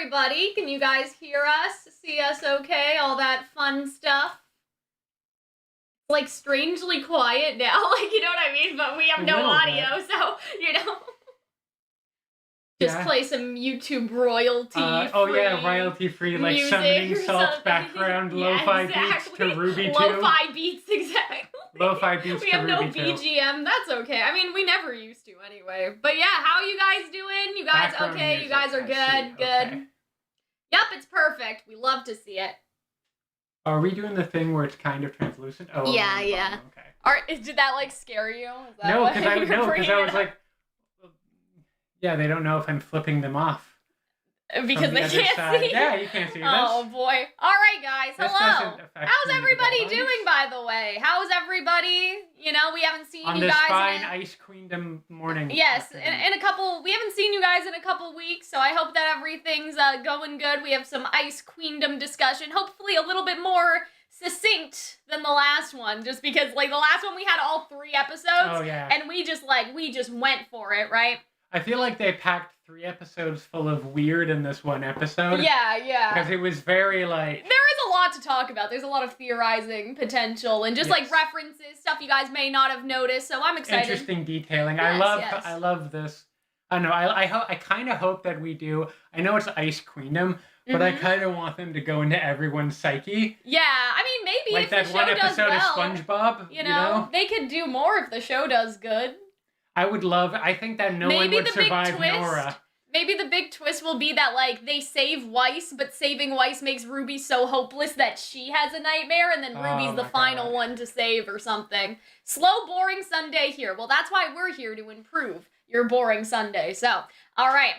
everybody. Can you guys hear us? See us okay? All that fun stuff? Like, strangely quiet now. Like, you know what I mean? But we have no audio, so, you know. Just play some YouTube royalty-free royalty-free, like summoning salt background, lo-fi beats to RWBY 2. Lo-fi beats, exactly. Lo-fi beats we to have RWBY 2. no BGM, that's okay. I mean, we never used to anyway. But yeah, how are you guys doing? You guys Background okay? Music, You guys are good? Good. Okay. Yep, it's perfect. We love to see it. Are we doing the thing where it's kind of translucent? Oh, yeah. Okay. Did that, like, scare you? No, because I was like, yeah, they don't know if I'm flipping them off. Because they can't see. Yeah, you can't see this. Oh, boy. All right, guys. Hello. How's everybody doing, by the way? How's everybody? You know, we haven't seen you guys. On this fine Ice Queendom morning. Yes, we haven't seen you guys in a couple weeks, so I hope that everything's going good. We have some Ice Queendom discussion, hopefully a little bit more succinct than the last one, just because, like, the last one we had all 3 episodes. Oh, yeah. And we just went for it, right? I feel like they packed 3 episodes full of weird in this one episode. Yeah. Because it was very, like... There is a lot to talk about. There's a lot of theorizing potential and just, like, references, stuff you guys may not have noticed, so I'm excited. Interesting detailing. Yes, I love this. I don't know, I kind of hope that we do... I know it's Ice Queendom, but I kind of want them to go into everyone's psyche. Yeah, I mean, maybe like if the show does well... Like that one episode of SpongeBob, you know? They could do more if the show does good. I think that no one would survive Nora. Maybe the big twist will be that, like, they save Weiss, but saving Weiss makes RWBY so hopeless that she has a nightmare, and then RWBY's the final one to save or something. Slow, boring Sunday here. Well, that's why we're here, to improve your boring Sunday. So, all right.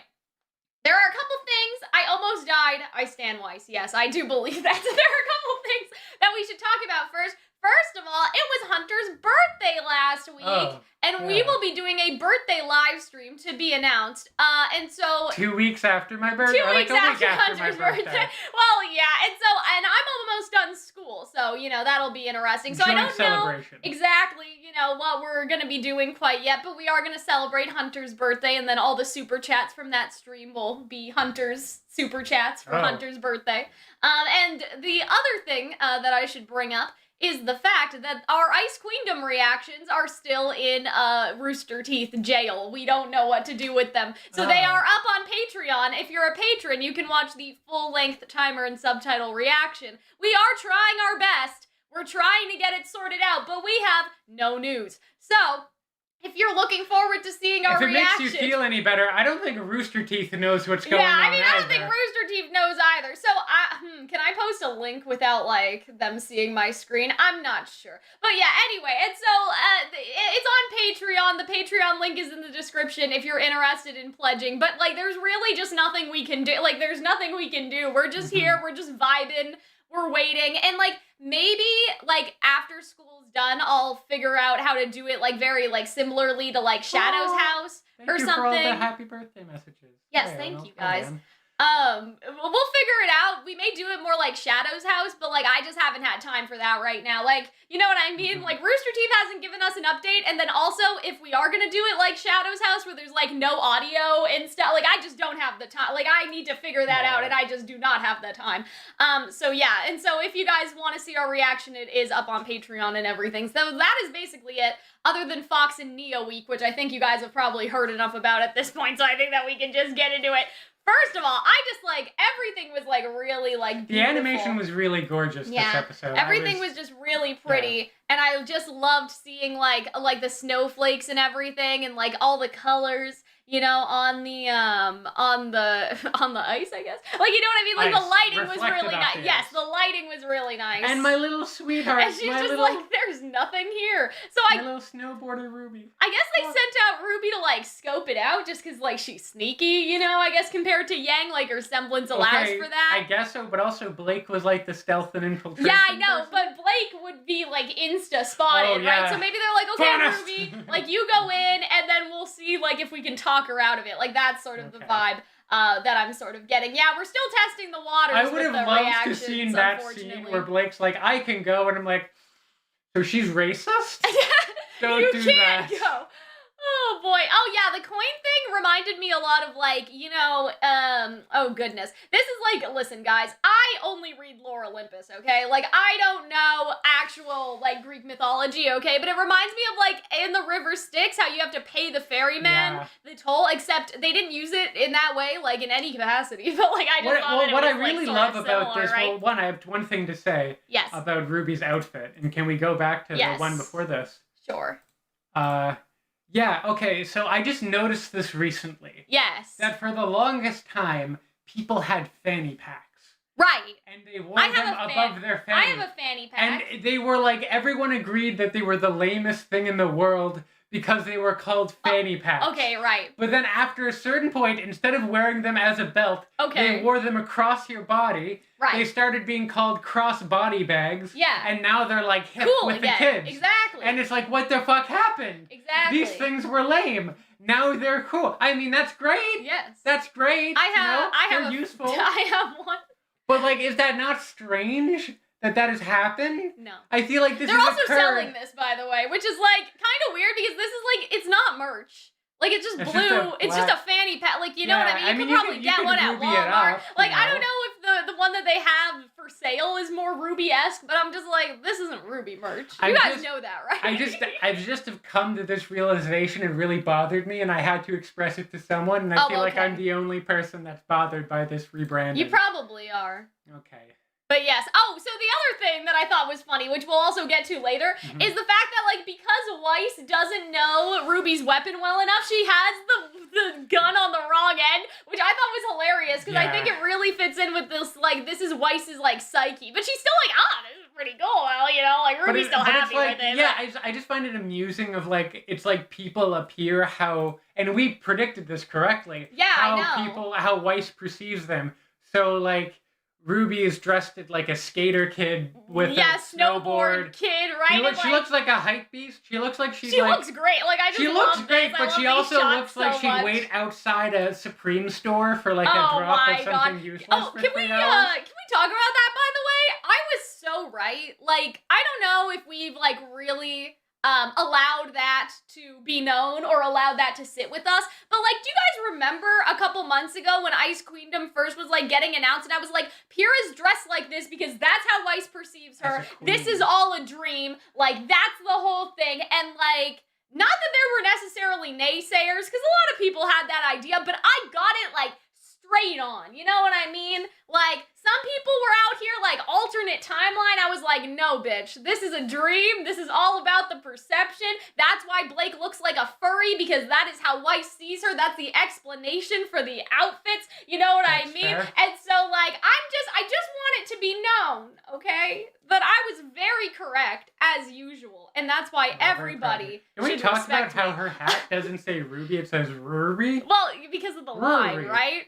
There are a couple things. I almost died. I stand Weiss. Yes, I do believe that. There are a couple things that we should talk about first. First of all, it was Hunter's birthday last week, and we will be doing a birthday live stream to be announced. And so 2 weeks after my birthday. 2 weeks like after Hunter's birthday. Well, yeah, and I'm almost done school, so you know that'll be interesting. So I don't know exactly, you know, what we're gonna be doing quite yet, but we are gonna celebrate Hunter's birthday, and then all the super chats from that stream will be Hunter's super chats for Hunter's birthday. And the other thing that I should bring up is the fact that our Ice Queendom reactions are still in Rooster Teeth jail. We don't know what to do with them. So they are up on Patreon. If you're a patron, you can watch the full-length timer and subtitle reaction. We are trying our best. We're trying to get it sorted out, but we have no news. So if you're looking forward to seeing our reaction... If it makes you feel any better, I don't think Rooster Teeth knows what's going on. Yeah, I mean, I don't think Rooster Teeth knows either. So, can I post a link without, like, them seeing my screen? I'm not sure. But yeah, anyway, and so, it's on Patreon. The Patreon link is in the description if you're interested in pledging. But, like, there's really just nothing we can do. Like, there's nothing we can do. We're just here. We're just vibing. We're waiting. And, like, maybe, like, after school's done, I'll figure out how to do it, like, very, like, similarly to, like, Shadow's house or something. Thank you for all the happy birthday messages. Yes, thank you, guys. We'll figure it out. We may do it more like Shadow's house, but, like, I just haven't had time for that right now. Like, you know what I mean? Like, Rooster Teeth hasn't given us an update, and then also, if we are gonna do it like Shadow's house, where there's, like, no audio and stuff, like, I just don't have the time. Like, I need to figure that out, and I just do not have the time. So yeah, and so if you guys want to see our reaction, it is up on Patreon and everything. So that is basically it, other than Fox and Neo Week, which I think you guys have probably heard enough about at this point, so I think that we can just get into it. First of all, I just, like, everything was, like, really, like, beautiful. The animation was really gorgeous this episode. Everything was just really pretty, and I just loved seeing, like, the snowflakes and everything, and, like, all the colors, you know, on the ice, I guess. Like, you know what I mean? Like, the lighting was really nice. Yes, the lighting was really nice. And my little sweetheart. And she's just like, there's nothing here. So my little snowboarder RWBY. I guess they sent out RWBY to, like, scope it out just because, like, she's sneaky, you know, I guess, compared to Yang, like, her semblance allows for that. I guess so, but also Blake was, like, the stealth and infiltration Yeah, I know, but Blake would be, like, insta-spotted, right? So maybe they're like, okay, RWBY, like, you go in, and then we'll see, like, if we can talk her out of it. Like, that's sort of the vibe that I'm sort of getting. Yeah, we're still testing the waters. I would have loved to see that scene where Blake's like, I can go, and I'm like, so she's racist? Don't do that. Go. Oh Oh boy. Oh yeah, the coin thing reminded me a lot of like, oh goodness. This is like, listen guys, I only read Lore Olympus, okay? Like I don't know actual like Greek mythology, okay? But it reminds me of like in the River Styx how you have to pay the ferryman the toll, except they didn't use it in that way like in any capacity. But like I just thought what it I was, really like, love sort of about similar, this, right? well, one, I have one thing to say about Ruby's outfit, and can we go back to the one before this? Sure. Yeah, okay, so I just noticed this recently. Yes. That for the longest time, people had fanny packs. Right. And they wore them above their fanny. I have a fanny pack. And they were like, everyone agreed that they were the lamest thing in the world because they were called fanny packs. Okay, right. But then after a certain point, instead of wearing them as a belt, they wore them across your body. Right. They started being called cross-body bags. Yeah. And now they're like hip with the kids. Exactly. And it's like, what the fuck happened? Exactly. These things were lame. Now they're cool. I mean, that's great. Yes. That's great. They're useful. I have one. But like, is that not strange that has happened? No. I feel like this They're has also occurred. selling this, by the way, which is like kind of weird because this is like, it's not merch. Like, it's just blue. It's just a fanny pack. Like, you know what I mean? You could probably get one at Walmart. Like, I don't know if the one that they have for sale is more Ruby-esque, but I'm just like, this isn't Ruby merch. You guys know that, right? I've just have come to this realization. It really bothered me, and I had to express it to someone, and I feel like I'm the only person that's bothered by this rebranding. You probably are. Okay. But yes. Oh, so the other thing that I thought was funny, which we'll also get to later, is the fact that, like, because Weiss doesn't know Ruby's weapon well enough, she has the gun on the wrong end, which I thought was hilarious, because I think it really fits in with this, like, this is Weiss's, like, psyche. But she's still like, this is pretty cool, well, you know, like, Ruby's still happy with it. Yeah, I just find it amusing of, like, it's like people appear how, and we predicted this correctly, how Weiss perceives them. So, like, Ruby is dressed like a skater kid with a snowboard kid, right? She looks like a hype beast. She looks like she looks great. Like I just she looks great, but she also looks like she'd wait outside a Supreme store for like a drop of something useless. Oh, for can 3 we hours. talk about that? By the way, I was so right. Like I don't know if we've like really allowed that to be known or allowed that to sit with us. But like, do you guys remember a couple months ago when Queendom first was like getting announced and I was like, Pyrrha's dressed like this because that's how Weiss perceives her. This is all a dream. Like that's the whole thing. And like, not that there were necessarily naysayers because a lot of people had that idea, but I got it like straight on. You know what I mean? Like, some people were out here like alternate timeline. I was like, no, bitch, this is a dream. This is all about the perception. That's why Blake looks like a furry because that is how Weiss sees her. That's the explanation for the outfits. You know what I mean? Fair. And so like, I just want it to be known, okay? That I was very correct as usual. And that's why everybody Can we talk about how her hat doesn't say Ruby, it says Ruby? Well, because of the line, right?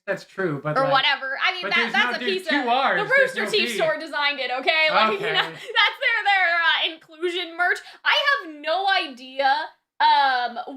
That's true, but or like, whatever. I mean, that's a piece of the Rooster Teeth store designed it. Okay, like you know, that's their inclusion merch. I have no idea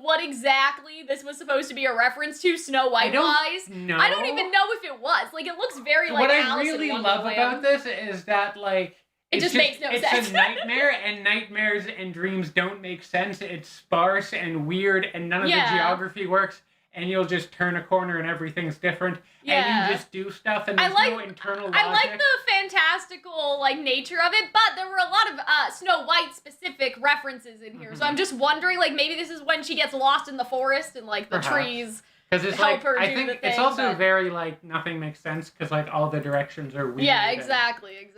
what exactly this was supposed to be a reference to Snow White wise. I don't even know if it was. Like, it looks very like Alice in Wonderland. What I really love about this is that like it just makes no sense. It's a nightmare, and nightmares and dreams don't make sense. It's sparse and weird, and none of the geography works. And you'll just turn a corner and everything's different. And you just do stuff and there's no internal logic. I like the fantastical like nature of it, but there were a lot of Snow White specific references in here. So I'm just wondering, like, maybe this is when she gets lost in the forest and like the trees it's help like, her do I think the thing. It's also very like nothing makes sense because like all the directions are weird. Yeah, exactly.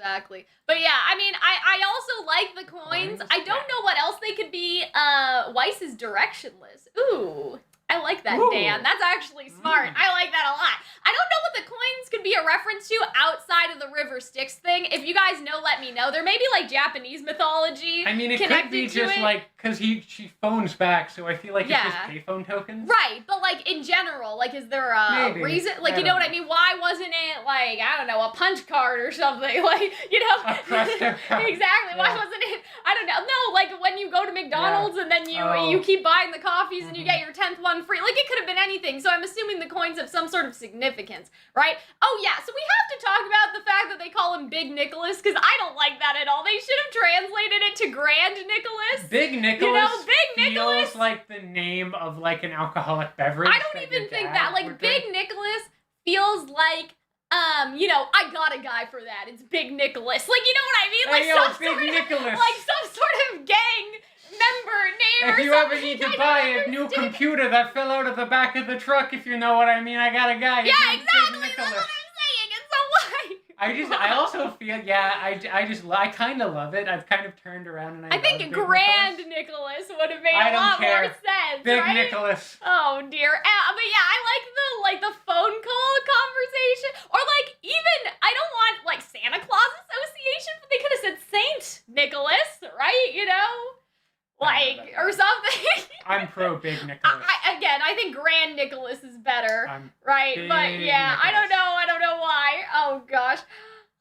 But yeah, I mean, I also like the coins. I don't know what else they could be. Weiss is directionless. Ooh. I like that, Dan. That's actually smart. I like that a lot. I don't know what the coins could be a reference to outside of the River Styx thing. If you guys know, let me know. There may be like Japanese mythology. I mean, it could be just like because she phones back, so I feel like it's just payphone tokens. Right, but like in general, like is there a reason? Like you know what I mean? Why wasn't it like I don't know a punch card or something? Like you know exactly. Why wasn't it? I don't know. No, like when you go to McDonald's and then you keep buying the coffees and you get your 10th one free. Like it could have been anything. So I'm assuming the coins have some sort of significance, right? Oh yeah. So we have to talk about the fact that they call him Big Nicholas because I don't like that at all. They should have translated it to Grand Nicholas. Big Nicholas Big Nicholas feels like the name of like an alcoholic beverage. I don't even think that. Like, Big Nicholas feels like, I got a guy for that. It's Big Nicholas. Like, you know what I mean? Like, Big Nicholas. Like some sort of gang member name or something. If you ever need to buy a new computer that fell out of the back of the truck, if you know what I mean, I got a guy. Yeah, exactly. That's what I'm saying. And so why? I also feel, I kind of love it. I've kind of turned around and I think Grand Nicholas would have made a lot more sense, Big right? Nicholas. Oh dear. But yeah, I like the phone call conversation, or like even I don't want like Santa Claus Association, but they could have said Saint Nicholas, right? Like or something. I'm pro Big Nicholas. I think Grand Nicholas is better, right? But yeah, Nicholas. I don't know why. Oh gosh.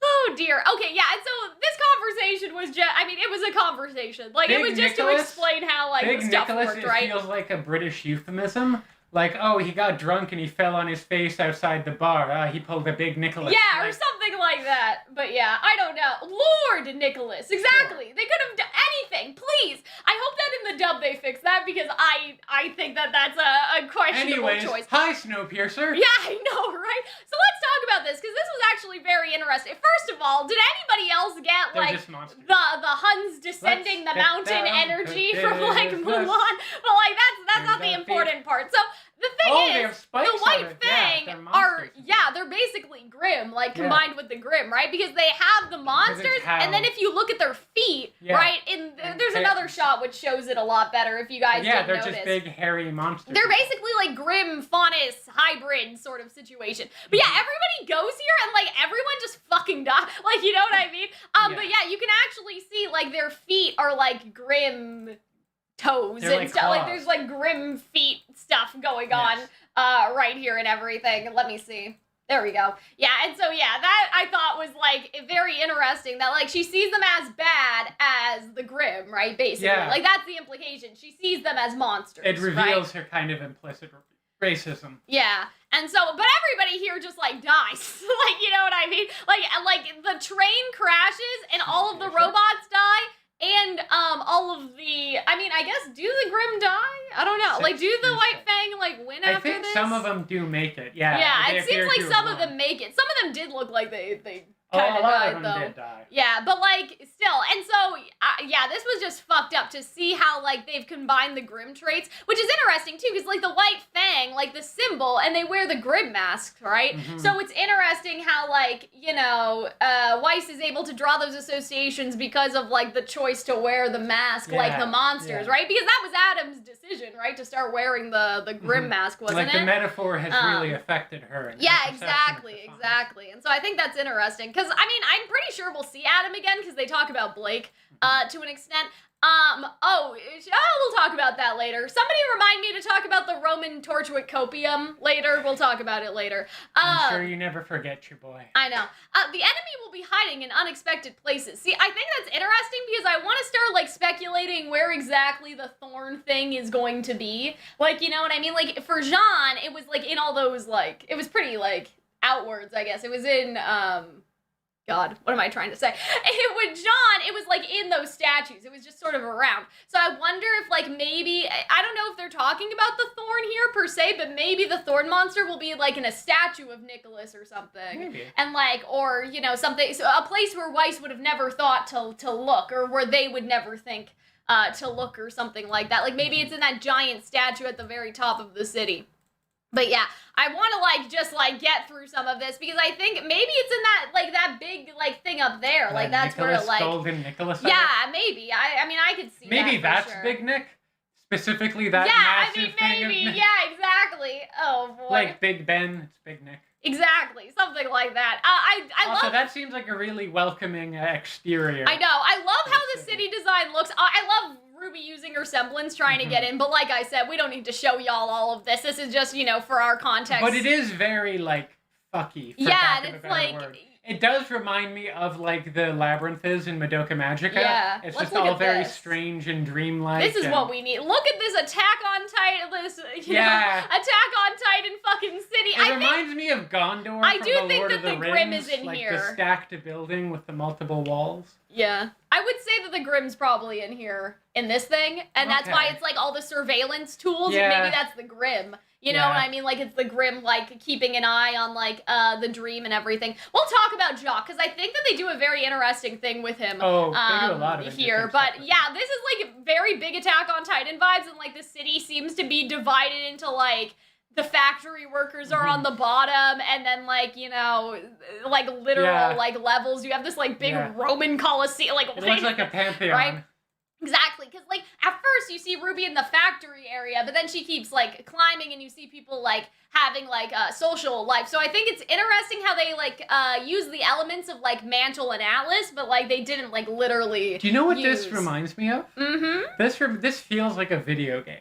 Oh dear. Okay, yeah, and so this conversation was it was a conversation. Like, it was just to explain how, like, the stuff worked, right? It feels like a British euphemism. Like, oh, he got drunk and he fell on his face outside the bar. He pulled a Big Nicholas. Yeah, or something like that. But yeah, I don't know. Lord Nicholas, exactly. Sure. They could have done anything, please. I hope that in the dub they fix that, because I think that that's a questionable choice. Hi, Snowpiercer. Yeah, I know, right? So let's talk about this, because this was actually very interesting. First of all, did anybody else get, like, the Huns descending the mountain energy from, like, Mulan? But, like, that's not the important part. So the thing is, the White Fang they're basically Grimm, like, combined with the Grimm, right? Because they have the monsters, and then if you look at their feet, right, there's another shot which shows it a lot better, if you guys didn't notice. Yeah, they're just big, hairy monsters. They're basically, like, Grimm, Faunus, hybrid sort of situation. But yeah, everybody goes here, and, like, everyone just fucking dies. Like, you know what I mean? But yeah, you can actually see, like, their feet are, like, Grimm toes and stuff. Like, there's, like, Grimm feet stuff going on right here and everything. Let me see. There we go. Yeah, and so, yeah, that I thought was, like, very interesting, that, like, she sees them as bad as the Grimm, right, basically. Yeah. Like, that's the implication. She sees them as monsters, It reveals her kind of implicit racism. Yeah. And so, but everybody here just, like, dies. Like, you know what I mean? Like, the train crashes, and all of the robots die, and, all of the, I guess, do the Grimm die? I don't know. Like, do the White Fang, like, win after this? I think some of them do make it, yeah. Yeah, it seems like some of them make it. Some of them did look like they kind of died, though. Did die. Yeah, but, like, still. And so, yeah, this was just fucked up to see how, like, they've combined the Grimm traits, which is interesting, too, because, like, the White Fang, like, the symbol, and they wear the Grimm masks, right? Mm-hmm. So it's interesting how, like, Weiss is able to draw those associations because of, like, the choice to wear the mask, like the monsters, right? Because that was Adam's decision, right? To start wearing the Grimm mask, wasn't it? Like, the metaphor has really affected her. Yeah, exactly. And so I think that's interesting, because, I'm pretty sure we'll see Adam again, because they talk about Blake, to an extent. We'll talk about that later. Somebody remind me to talk about the Roman Torchwick copium later. We'll talk about it later. I'm sure you never forget your boy. I know. The enemy will be hiding in unexpected places. See, I think that's interesting, because I want to start, like, speculating where exactly the thorn thing is going to be. Like, you know what I mean? Like, for Jean, it was, like, in all those, like, it was pretty, like, outwards, I guess. It was in, God, what am I trying to say? With John, it was, like, in those statues. It was just sort of around. So I wonder if, like, maybe, I don't know if they're talking about the thorn here, per se, but maybe the thorn monster will be, like, in a statue of Nicholas or something. Maybe. And, like, or, something, so a place where Weiss would have never thought to look, or where they would never think to look, or something like that. Like, maybe it's in that giant statue at the very top of the city. But yeah, I want to, like, just, like, get through some of this, because I think maybe it's in that, like, that big, like, thing up there. Like, that's Nicholas, where, like... Golden Nicholas. Yeah, maybe. I could see maybe that that's Big Nick? Specifically that massive thing maybe. Yeah, exactly. Oh, boy. Like Big Ben, it's Big Nick. Exactly, something like that. I also, love... that seems like a really welcoming exterior. I know. I love how the city design looks. I love RWBY using her semblance, trying to get in, but like I said, we don't need to show y'all all of this. This is just, for our context. But it is very, like, fucky, for lack of a better word. It does remind me of, like, the labyrinths in Madoka Magica. Yeah. It's just all very strange and dreamlike. This is what we need. Look at this Attack on Titan, Attack on Titan fucking city. It reminds me of Gondor. I do think that the Grimm is in like here. The stacked building with the multiple walls. Yeah. I would say that the Grimm's probably in here in this thing, and that's why it's like all the surveillance tools, and maybe that's the Grimm. You know what I mean? Like, it's the Grimm, like, keeping an eye on, like, the dream and everything. We'll talk about Jacques, because I think that they do a very interesting thing with him. Oh, they do a lot of here. But, yeah, this is, like, very big Attack on Titan vibes, and, like, the city seems to be divided into, like, the factory workers are on the bottom, and then, like, you know, like, literal, like, levels. You have this, like, big Roman Colosseum. Like, it looks like a pantheon. Right? Exactly, because, like, at first you see RWBY in the factory area, but then she keeps, like, climbing, and you see people, like, having, like, a social life. So I think it's interesting how they, like, use the elements of, like, Mantle and Atlas, but, like, they didn't, like, literally Do you know what this reminds me of? Mm-hmm. This feels like a video game.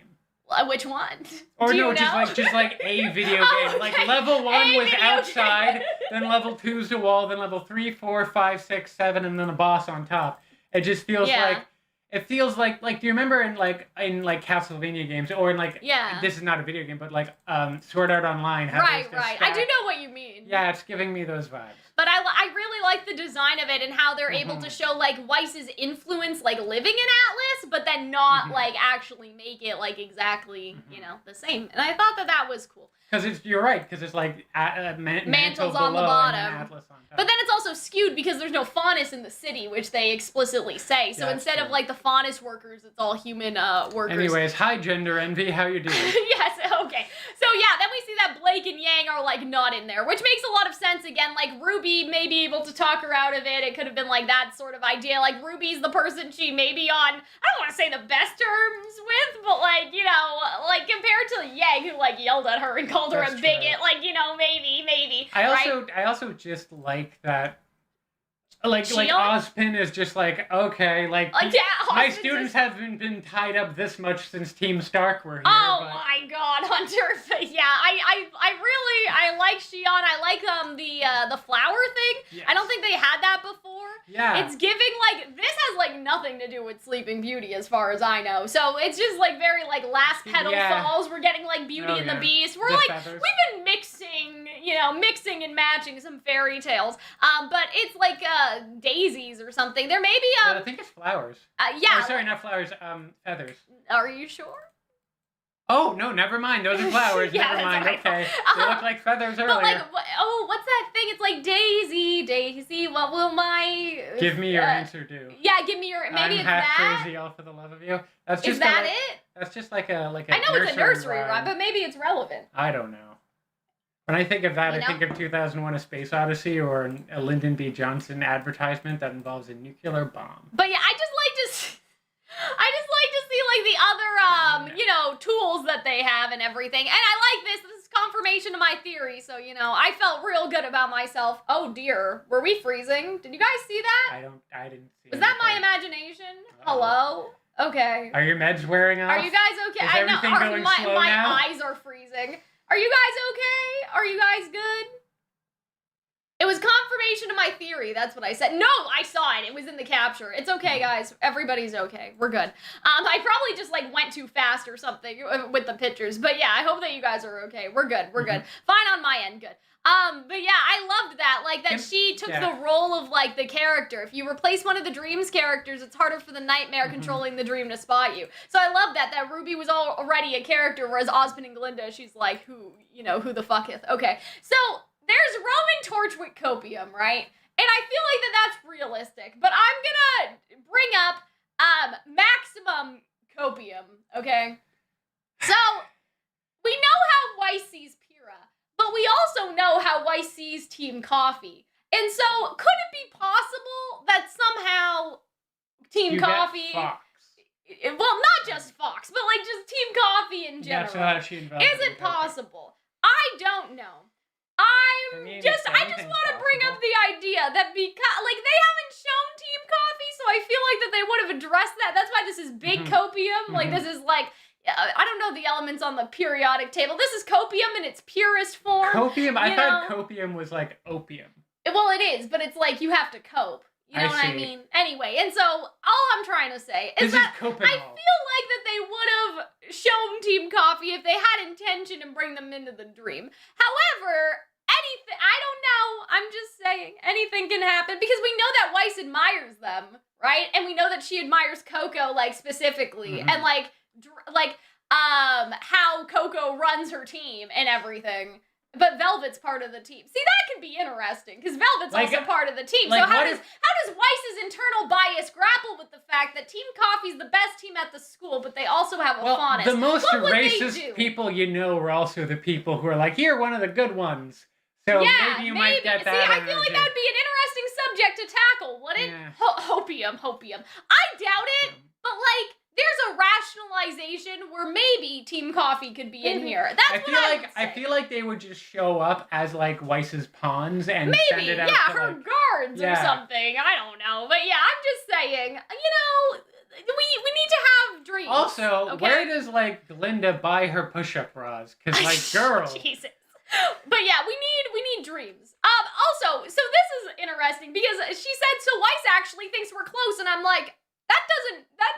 Which one? Or no, just like a video game. Like level 1 was outside, then level 2's the wall, then level 3, 4, 5, 6, 7, and then a boss on top. It just feels like do you remember in Castlevania games, or in this is not a video game, but like Sword Art Online. Right. I do know what you mean. Yeah, it's giving me those vibes. But I really like the design of it and how they're able to show, like, Weiss's influence, like, living in Atlas, but then not, like, actually make it, like, exactly, you know, the same. And I thought that was cool. Because you're right, because it's like Mantle's on the bottom. Atlas on top. But then it's also skewed because there's no faunus in the city, which they explicitly say. So instead of, like, the faunus workers, it's all human workers. Anyways, hi, Gender Envy, how you doing? Yes, okay. So yeah, then we see that Blake and Yang are, like, not in there, which makes a lot of sense. Again, like, RWBY may be able to talk her out of it. It could have been, like, that sort of idea. Like, RWBY's the person she may be on, I don't want to say the best terms with, but, like, you know, like, compared to Yang, who, like, yelled at her and called her a bigot, like, you know, maybe. I also just like that. Like Ozpin is just like, okay, like my students haven't been tied up this much since Team Stark were here. Oh my God, Hunter! But yeah, I like Xion. I like the flower thing. Yes. I don't think they had that before. Yeah. It's giving, like, this has, like, nothing to do with Sleeping Beauty as far as I know. So it's just, like, very, like, last petal falls. We're getting, like, Beauty and the Beast. We're feathers. We've been mixing and matching some fairy tales. But it's like daisies or something. There may be I think it's flowers. Yeah. Oh, sorry, not flowers. Feathers. Are you sure? Oh, no, never mind. Those are flowers. Never mind. Okay. They look like feathers earlier. But, like, what's that thing? It's like Daisy, what will my... Give me your answer do. Yeah, give me your... Maybe I'm it's half that? crazy all for the love of you. That's just Is that it? That's just like a I know it's a nursery rhyme, but maybe it's relevant. I don't know. When I think of that, I think of 2001: A Space Odyssey, or a Lyndon B. Johnson advertisement that involves a nuclear bomb. But yeah, I just like to see, like, the other, you know, tools that they have and everything. And I like this. This is confirmation of my theory. So, you know, I felt real good about myself. Oh dear, were we freezing? Did you guys see that? I didn't see. Was that my imagination? Hello? Okay. Are your meds wearing off? Are you guys okay? Is everything going slow my now? eyes are freezing. Are you guys okay? Are you guys good? It was confirmation of my theory. That's what I said. No, I saw it. It was in the capture. It's okay, guys. Everybody's okay. We're good. I probably just, like, went too fast or something with the pictures. But yeah, I hope that you guys are okay. We're good. We're good. Fine on my end. Good. But yeah, I loved that. Like, that she took the role of, like, the character. If you replace one of the dreams characters, it's harder for the nightmare controlling the dream to spot you. So I love that RWBY was already a character, whereas Ozpin and Glinda, she's like, who the fucketh? Okay. So there's Roman Torch with copium, right? And I feel like that's realistic. But I'm gonna bring up maximum copium, okay? So we know how Weiss sees Pyrrha, but we also know how Weiss sees Team Coffee. And so could it be possible that somehow Team Coffee... Well, not just Fox, but, like, just Team Coffee in general. That's how she invented Is it possible? I don't know. I just want to bring up the idea that because, like, they haven't shown Team Coffee, so I feel like that they would have addressed that. That's why this is big copium. Like, this is, like, I don't know the elements on the periodic table. This is copium in its purest form. Copium? I thought copium was, like, opium. Well, it is, but it's like you have to cope. You know what I mean? Anyway, and so all I'm trying to say is that I feel like that they would have shown Team Coffee if they had intention and bring them into the dream. However, anything, I don't know, I'm just saying, anything can happen because we know that Weiss admires them, right? And we know that she admires Coco, like, specifically, and like how Coco runs her team and everything. But Velvet's part of the team. See, that could be interesting, because Velvet's also part of the team. Like, so how does Weiss's internal bias grapple with the fact that Team Coffee's the best team at the school, but they also have a faunus? The most racist people you know are also the people who are like, you're one of the good ones. So maybe you might get that. See, I feel like that would be an interesting subject to tackle, wouldn't it? Hopium. I doubt it, but like, there's a rationalization where maybe Team Coffee could be in here. That's I feel like they would just show up as like Weiss's pawns and send it out to her guards or something. I don't know, but yeah, I'm just saying. You know, we need to have dreams. Also, where does like Glinda buy her push-up bras? Because like, girl. Jesus. But yeah, we need dreams. Also, so this is interesting because she said so Weiss actually thinks we're close, and I'm like, that's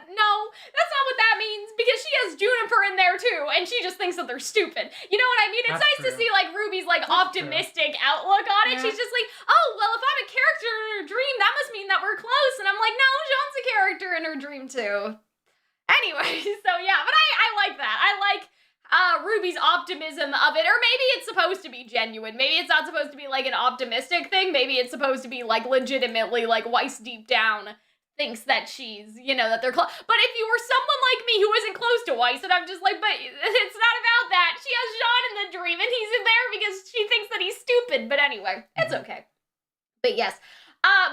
not what that means, because she has Juniper in there too, and she just thinks that they're stupid. You know what I mean? It's nice to see like Ruby's like optimistic outlook on it. She's just like, oh, well, if I'm a character in her dream, that must mean that we're close. And I'm like, no, Jean's a character in her dream too. Anyway, so yeah, but I like that. I like Ruby's optimism of it, or maybe it's supposed to be genuine. Maybe it's not supposed to be like an optimistic thing. Maybe it's supposed to be like legitimately like Weiss deep down thinks that she's, you know, that they're close. But if you were someone like me who isn't close to Weiss, and I'm just like, but it's not about that. She has Jean in the dream, and he's in there because she thinks that he's stupid. But anyway, it's okay. But yes,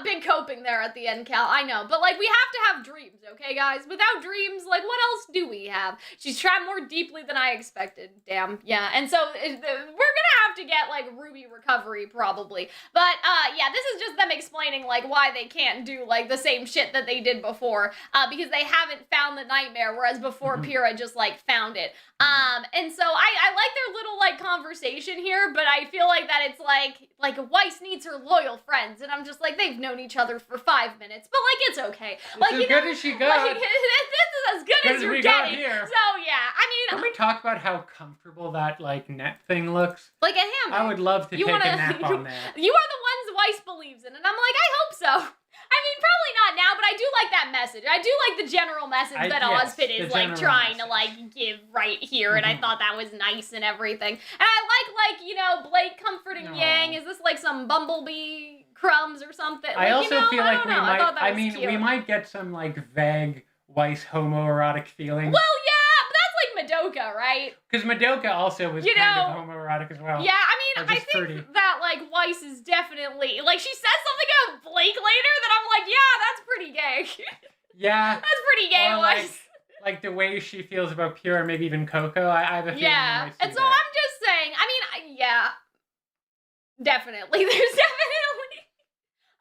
big coping there at the end, Cal. I know, but like, we have to have dreams, okay, guys? Without dreams, like, what else do we have? She's trapped more deeply than I expected. Damn, yeah. And so we're gonna have to get like Ruby recovery probably. But yeah, this is just them explaining like why they can't do like the same shit that they did before, because they haven't found the nightmare, whereas before Pyrrha just like found it. And so I like their little like conversation here, but I feel like that it's like Weiss needs her loyal friends, and I'm just like, they've known each other for 5 minutes, but like, it's okay. Like, as good as she got. Like, this is as good as you're getting. Here. So yeah, I mean, can we talk about how comfortable that like net thing looks? Like a hammock. I would love to take a nap on that. You are the ones Weiss believes in, and I'm like, I hope so. I mean, probably not now, but I do like that message. I do like the general message that Ozpin is like trying to like give right here, and I thought that was nice and everything. And I like you know, Blake comforting Yang. Is this like some Bumblebee crumbs or something? I also feel like we might. I mean, we might get some like vague Weiss homoerotic feelings. Well, yeah, but that's like Madoka, right? Because Madoka also was kind of homoerotic as well. Yeah, I mean, I think that like Weiss is definitely like, she says something about Blake later that I'm like, yeah, that's pretty gay. Yeah, that's pretty gay, Weiss. Like the way she feels about Pyrrha, maybe even Coco. I have a feeling. Yeah, and so I'm just saying. I mean, yeah, definitely. There's definitely.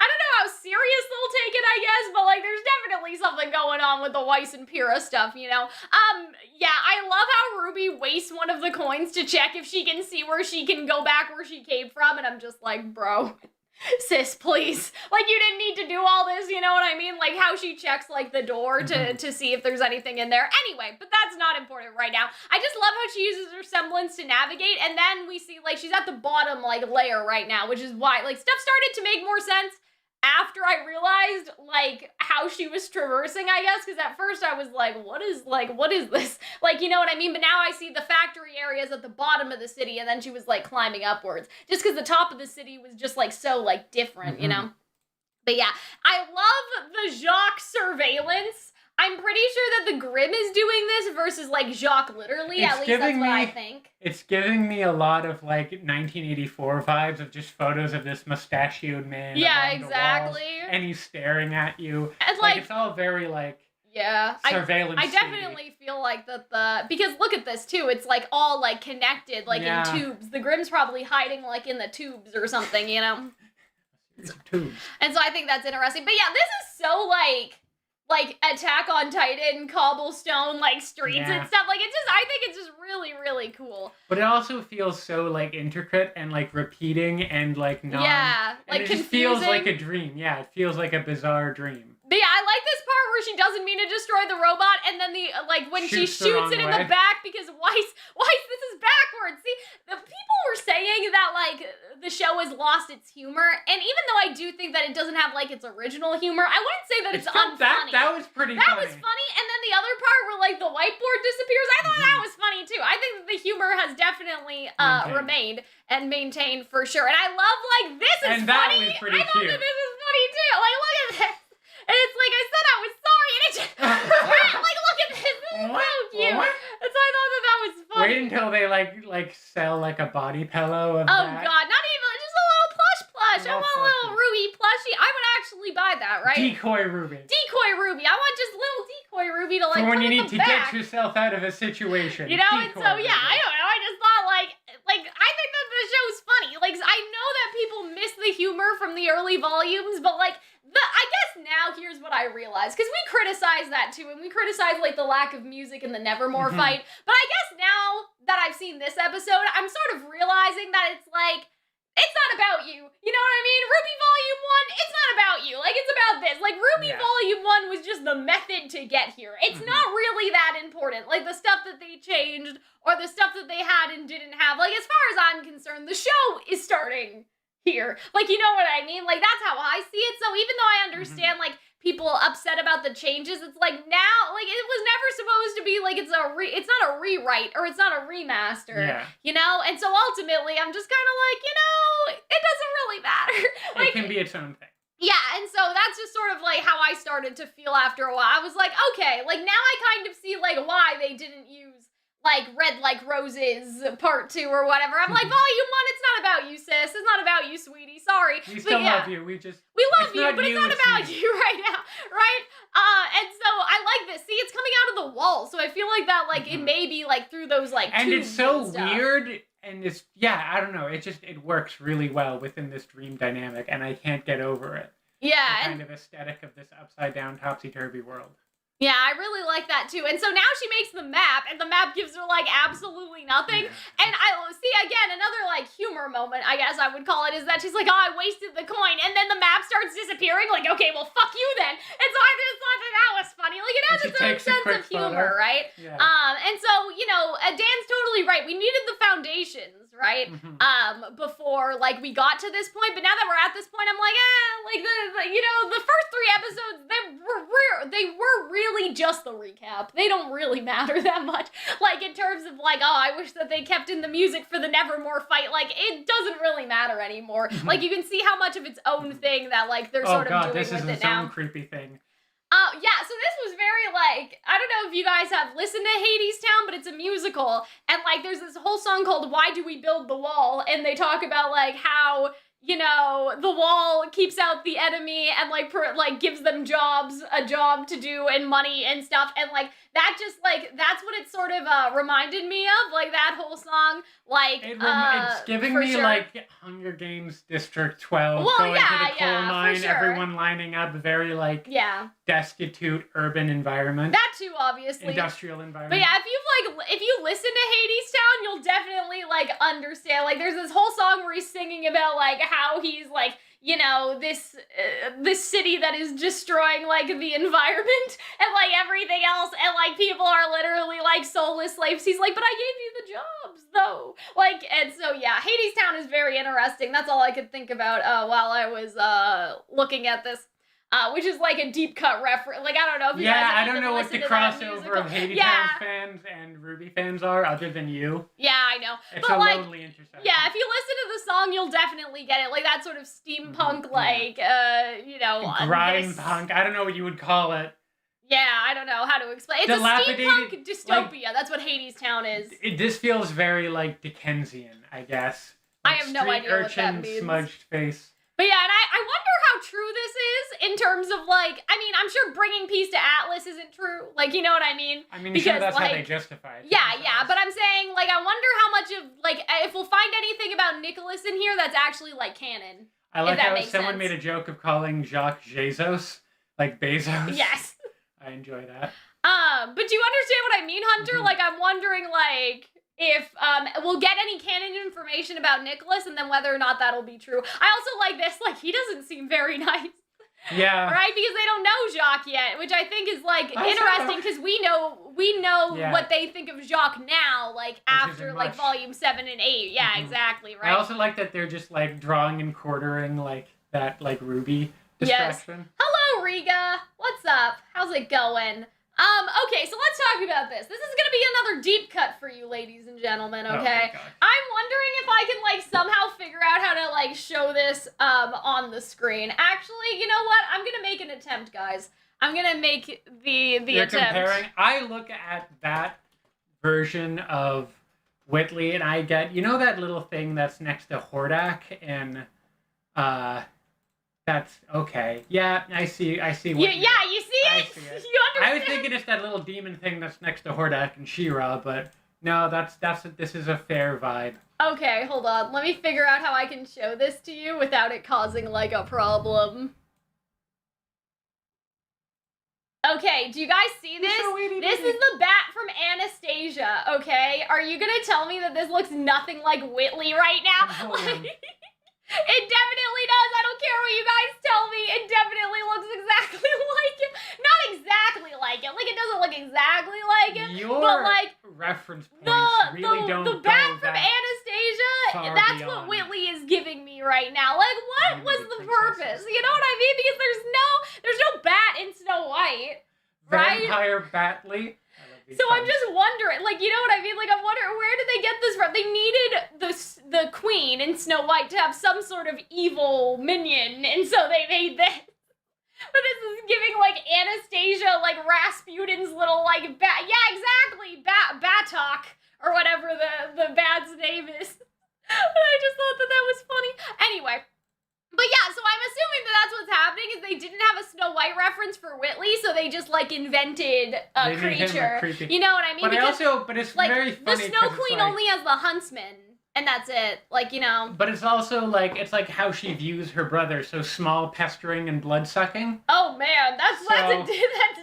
I don't know how serious they'll take it, I guess, but like, there's definitely something going on with the Weiss and Pyrrha stuff, you know? Yeah, I love how Ruby wastes one of the coins to check if she can see where she can go back where she came from, and I'm just like, bro, sis, please. Like, you didn't need to do all this, you know what I mean? Like, how she checks, like, the door to see if there's anything in there. Anyway, but that's not important right now. I just love how she uses her semblance to navigate, and then we see, like, she's at the bottom, like, layer right now, which is why, like, stuff started to make more sense after I realized, like, how she was traversing, I guess, because at first I was like, what is this? Like, you know what I mean? But now I see the factory areas at the bottom of the city, and then she was, like, climbing upwards. Just because the top of the city was just, like, so, like, different, you know? But yeah, I love the Jacques surveillance. I'm pretty sure that the Grimm is doing this versus, like, Jacques literally. At least that's what I think. It's giving me a lot of, like, 1984 vibes of just photos of this mustachioed man. Yeah, exactly. The walls, and he's staring at you. And, like, it's all very, like, surveillance. I definitely feel like that because look at this, too. It's, like, all, like, connected, like, in tubes. The Grimm's probably hiding, like, in the tubes or something, you know? Tubes. And so I think that's interesting. But yeah, this is so, like... like Attack on Titan cobblestone like streets and stuff. Like I think it's just really, really cool. But it also feels so like intricate and like repeating and like like and it confusing. Just feels like a dream. Yeah, it feels like a bizarre dream. But yeah, I like this part where she doesn't mean to destroy the robot, and then when she shoots it in the back because Weiss, this is backwards. See, the people were saying that like the show has lost its humor, and even though I do think that it doesn't have like its original humor, I wouldn't say that it's unfunny. That was pretty funny. That was funny, and then the other part where like the whiteboard disappears, I thought that was funny too. I think that the humor has definitely remained and maintained for sure, and I love like this is and funny. That was pretty I thought cute. that this is funny too. Like look at this. And it's like, I said I was sorry, and it just, like, look at this, this is so cute. And so I thought that was funny. Wait until they, like sell, like, a body pillow of that. God, not even, just a little plush. I want a little RWBY plushie. I would actually buy that, right? Decoy RWBY. I want just little decoy RWBY to, like, for when you need to back. Get yourself out of a situation. You know, and so, yeah, I don't know, I just thought, like, I think that the show's funny. Like, I know that people miss the humor from the early volumes, but, like, I guess now here's what I realize, because we criticize that too, and we criticize like the lack of music in the Nevermore fight, but I guess now that I've seen this episode, I'm sort of realizing that it's like, it's not about you, you know what I mean? RWBY Volume 1, it's not about you, like it's about this, like RWBY Volume 1 was just the method to get here, it's not really that important, like the stuff that they changed, or the stuff that they had and didn't have, like as far as I'm concerned, the show is starting here. Like, you know what I mean? Like, that's how I see it. So even though I understand, like, people upset about the changes, it's like now, like, it was never supposed to be, like, it's not a rewrite, or it's not a remaster, you know? And so ultimately, I'm just kind of like, you know, it doesn't really matter. Like, it can be its own thing. Yeah, and so that's just sort of, like, how I started to feel after a while. I was like, okay, like, now I kind of see, like, why they didn't use like Red Like Roses Part 2 or whatever. I'm like, Volume 1, it's not about you, sis. It's not about you, sweetie. Sorry. We still love you. We love you, but it's not about you right now, right? And so I like this. See, it's coming out of the wall, so I feel like that, like, it may be, like, through those, like, and tubes it's so and stuff. weird, and it's, I don't know, it works really well within this dream dynamic, and I can't get over it. Yeah. The kind of aesthetic of this upside-down, topsy-turvy world. Yeah, I really like that too. And so now she makes the map, and the map gives her like absolutely nothing. And I see again another like humor moment, I guess I would call it, is that she's like, oh, I wasted the coin, and then the map starts disappearing. Like, okay, well, fuck you then. And so I just thought that was funny. Like, it has its own sense of humor, right? Yeah. And so you know, Dan's totally right. We needed the foundations, right? Before like we got to this point, but now that we're at this point, I'm like, like the you know, the first 3 episodes they were really just the recap. They don't really matter that much. Like, in terms of, like, oh, I wish that they kept in the music for the Nevermore fight. Like, it doesn't really matter anymore. Like, you can see how much of its own thing that, like, they're sort of doing with it now. Oh, God, this is its own creepy thing. Yeah, so this was very, like, I don't know if you guys have listened to Hadestown, but it's a musical. And, like, there's this whole song called Why Do We Build the Wall? And they talk about, like, how, you know, the wall keeps out the enemy and, like, gives them a job to do and money and stuff. And, like, that just, like, that's what it sort of reminded me of, like, that whole song. Like, it's giving me, like, Hunger Games District 12, going to the coal mine, everyone lining up, very, like, destitute urban environment. That too, obviously. Industrial environment. But yeah, if you listen to Hadestown, you'll definitely, like, understand. Like, there's this whole song where he's singing about, like, how he's, like, you know, this city that is destroying, like, the environment and, like, everything else, and, like, people are literally, like, soulless slaves. He's like, but I gave you the jobs, though. Like, and so, yeah, Hadestown is very interesting. That's all I could think about while I was looking at this. Which is like a deep cut reference. Like, I don't know if you guys have I don't know what the crossover of Hadestown fans and RWBY fans are, other than you. Yeah, I know. It's but a like, lonely intersection. Yeah, if you listen to the song, you'll definitely get it. Like, that sort of steampunk, like, you know... grime punk. I don't know what you would call it. Yeah, I don't know how to explain. It's a steampunk dystopia. Like, that's what Hadestown is. This feels very, like, Dickensian, I guess. Like, I have no idea what that means. Smudged face. But yeah, and I wonder how true this is in terms of, like, I mean, I'm sure bringing peace to Atlas isn't true. Like, you know what I mean? I mean, because, sure, that's like, how they justify it. Yeah, but I'm saying, like, I wonder how much of, like, if we'll find anything about Nicholas in here that's actually, like, canon. I like how someone made a joke of calling Jacques Jesus, like Bezos. Yes. I enjoy that. But do you understand what I mean, Hunter? Mm-hmm. Like, I'm wondering, like, if we'll get any canon information about Nicholas, and then whether or not that'll be true. I also like this. Like, he doesn't seem very nice. Yeah. Right? Because they don't know Jacques yet, which I think is, like, interesting, because we know what they think of Jacques now, like, after, like, volume 7 and 8. Yeah, exactly, right? I also like that they're just, like, drawing and quartering, like, that, like, RWBY distraction. Yes. Hello, Riga. What's up? How's it going? Okay, so let's talk about this. This is gonna be another deep cut for you, ladies and gentlemen, okay? I'm wondering if I can, like, somehow figure out how to, like, show this, on the screen. Actually, you know what? I'm gonna make an attempt, guys. I'm gonna make the attempt. Comparing? I look at that version of Whitley, and I get, you know that little thing that's next to Hordak, and, that's okay. Yeah, I see. Yeah, you see it? I see it. You understand? I was thinking it's that little demon thing that's next to Hordak and She-Ra, but no, this is a fair vibe. Okay, hold on. Let me figure out how I can show this to you without it causing, like, a problem. Okay, do you guys see this? This is the bat from Anastasia, okay? Are you gonna tell me that this looks nothing like Whitley right now? It definitely does. I don't care what you guys tell me. It definitely looks exactly like it. Not exactly like it. Like, it doesn't look exactly like it. But, like, reference points really don't the bat from Anastasia, that's what Whitley is giving me right now. Like, what was the purpose? You know what I mean? Because there's no bat in Snow White, right? Vampire Batley. So I'm just wondering, like, you know what I mean? Like, I'm wondering, where did they get this from? They needed the queen in Snow White to have some sort of evil minion, and so they made this. But this is giving, like, Anastasia, like, Rasputin's little, like, bat. Yeah, exactly. Batok, or whatever the bat's name is. I just thought that was funny. Anyway. But yeah, so I'm assuming that that's what's happening, is they didn't have a Snow White reference for Whitley, so they just, like, invented a creature. You know what I mean? But but it's like, very funny. The Snow Queen only has the huntsman, and that's it. Like, you know. But it's also, like, it's like how she views her brother, so small, pestering, and blood-sucking. Oh, man, that's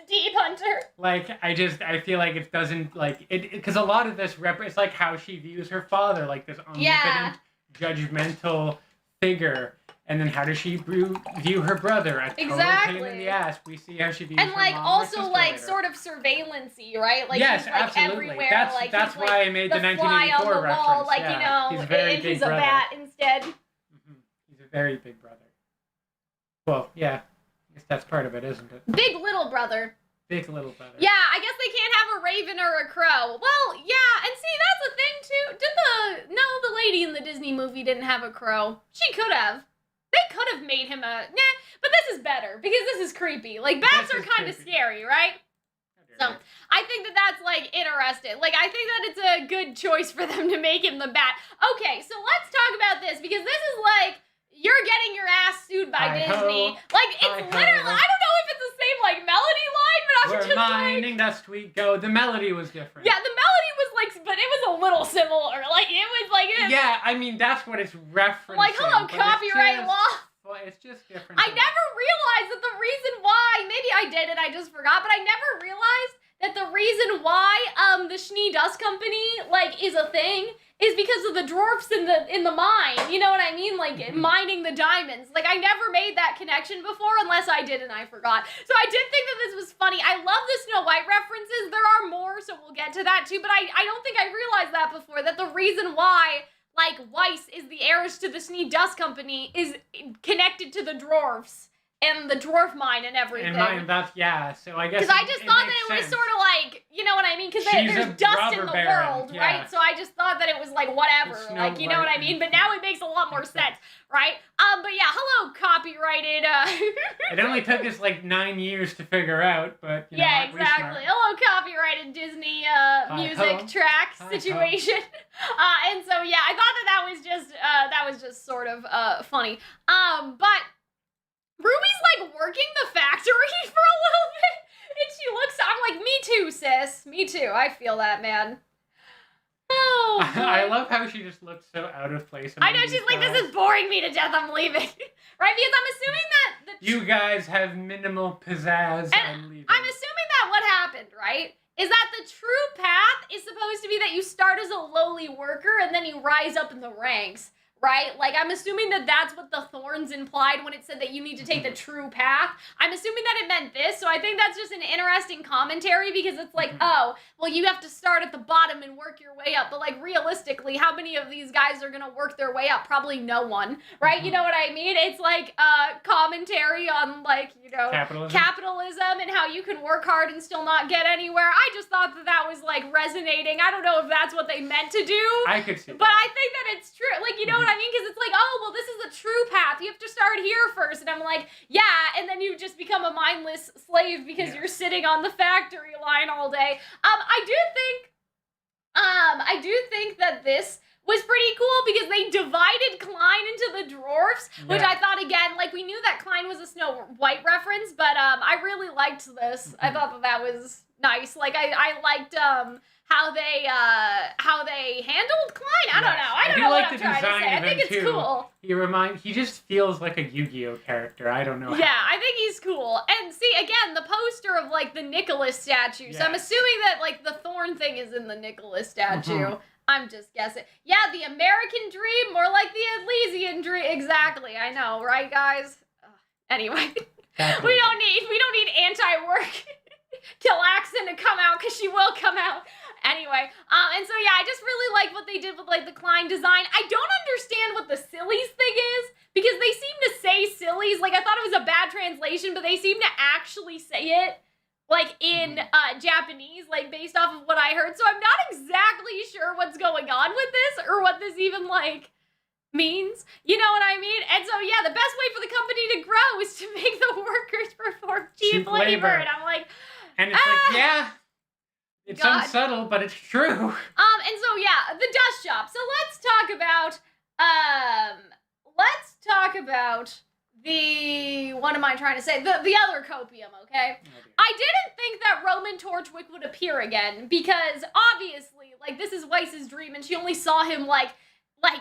deep, Hunter. Like, I feel like it doesn't, like, because a lot of this, it's like how she views her father, like this omnipotent, judgmental figure. And then how does she view her brother? A total pain in the ass. We see how she views her mom. And, like, also, like, sort of surveillance-y, right? Like, yes, he's, like, absolutely. Everywhere. That's why I made the 1984 wall, reference. Like, you know, he's a very big brother. He's a bat instead. He's a very big brother. Well, yeah. I guess that's part of it, isn't it? Big little brother. Big little brother. Yeah, I guess they can't have a raven or a crow. Well, yeah, and see, that's the thing, too. No, the lady in the Disney movie didn't have a crow. She could have. They could have made him but this is better, because this is creepy. Like, bats are kind of scary, right? So, I think that that's, like, interesting. Like, I think that it's a good choice for them to make him the bat. Okay, so let's talk about this, because this is, like, you're getting your ass sued by Disney. Like, it's literally, I don't know if it's the same, like, melody line, but I'm just like... We're mining the sweet go. The melody was different. Yeah, the melody was, like, but it was a little similar. Like, it was, like... Yeah, I mean, that's what it's referencing. Like, hello, copyright law. Well, it's just different. I never realized that the reason why, maybe I did and I just forgot, but I never realized that the reason why, the Schnee Dust Company, like, is a thing is because of the dwarfs in the mine. You know what I mean? Like, mining the diamonds. Like, I never made that connection before, unless I did and I forgot. So I did think that this was funny. I love the Snow White references. There are more, so we'll get to that too. But I don't think I realized that before, that the reason why, like, Weiss is the heiress to the Schnee Dust Company is connected to the dwarfs. And the dwarf mine and everything. And that's, yeah, so I guess... Because I just thought that it was sort of like, you know what I mean? Because there's dust in the world, right? So I just thought that it was like, whatever, like, you know what I mean? But now it makes a lot more sense, right? But yeah, hello, copyrighted, It only took us like 9 years to figure out, but, you know, yeah, exactly. Hello, copyrighted Disney, music track situation. And so, yeah, I thought that was just sort of, funny. But... RWBY's, like, working the factory for a little bit, and she looks, I'm like, me too, sis. Me too. I feel that, man. Oh, I love how she just looks so out of place. I know, she's like, this is boring me to death, I'm leaving. Right? Because I'm assuming that... You guys have minimal pizzazz, I'm leaving. I'm assuming happened, right, is that the true path is supposed to be that you start as a lowly worker and then you rise up in the ranks. Right? Like, I'm assuming that that's what the thorns implied when it said that you need to take the true path. I'm assuming that it meant this, so I think that's just an interesting commentary because it's like, oh, well, you have to start at the bottom and work your way up. But, like, realistically, how many of these guys are going to work their way up? Probably no one, right? You know what I mean? It's like a commentary on, like, you know, capitalism and how you can work hard and still not get anywhere. I just thought that that was, like, resonating. I don't know if that's what they meant to do. I could see that. But I think that it's true. Like, you know what I mean? Because it's like, oh, well, this is the true path. You have to start here first. And I'm like, yeah, and then you just become a mindless slave because you're sitting on the factory line all day. I do think that this was pretty cool because they divided Klein into the dwarfs, which I thought, again, like, we knew that Klein was a Snow White reference, but I really liked this. I thought that was nice. Like, I liked how they handled Klein. I don't know. I don't know what I'm trying to say. I think it's cool. He just feels like a Yu-Gi-Oh character. I don't know how. Yeah, I think he's cool. And see, again, the poster of, like, the Nicholas statue. So I'm assuming that, like, the thorn thing is in the Nicholas statue. I'm just guessing. Yeah, the American dream, more like the Elysian dream. Exactly. I know, right, guys? Anyway, we don't need anti-work Calxiyn to come out because she will come out. Anyway, and so yeah, I just really like what they did with, like, the Klein design. I don't understand what the sillies thing is because they seem to say sillies. Like, I thought it was a bad translation, but they seem to actually say it, like, in Japanese, like, based off of what I heard. So I'm not exactly sure what's going on with this or what this even, like, means. You know what I mean? And so, yeah, the best way for the company to grow is to make the workers perform cheap labor. And I'm like... And it's like, yeah, it's unsubtle, but it's true. And so, yeah, the dust shop. So let's talk about the, what am I trying to say? The other copium, okay? I didn't think that Roman Torchwick would appear again because obviously, like, this is Weiss's dream and she only saw him, like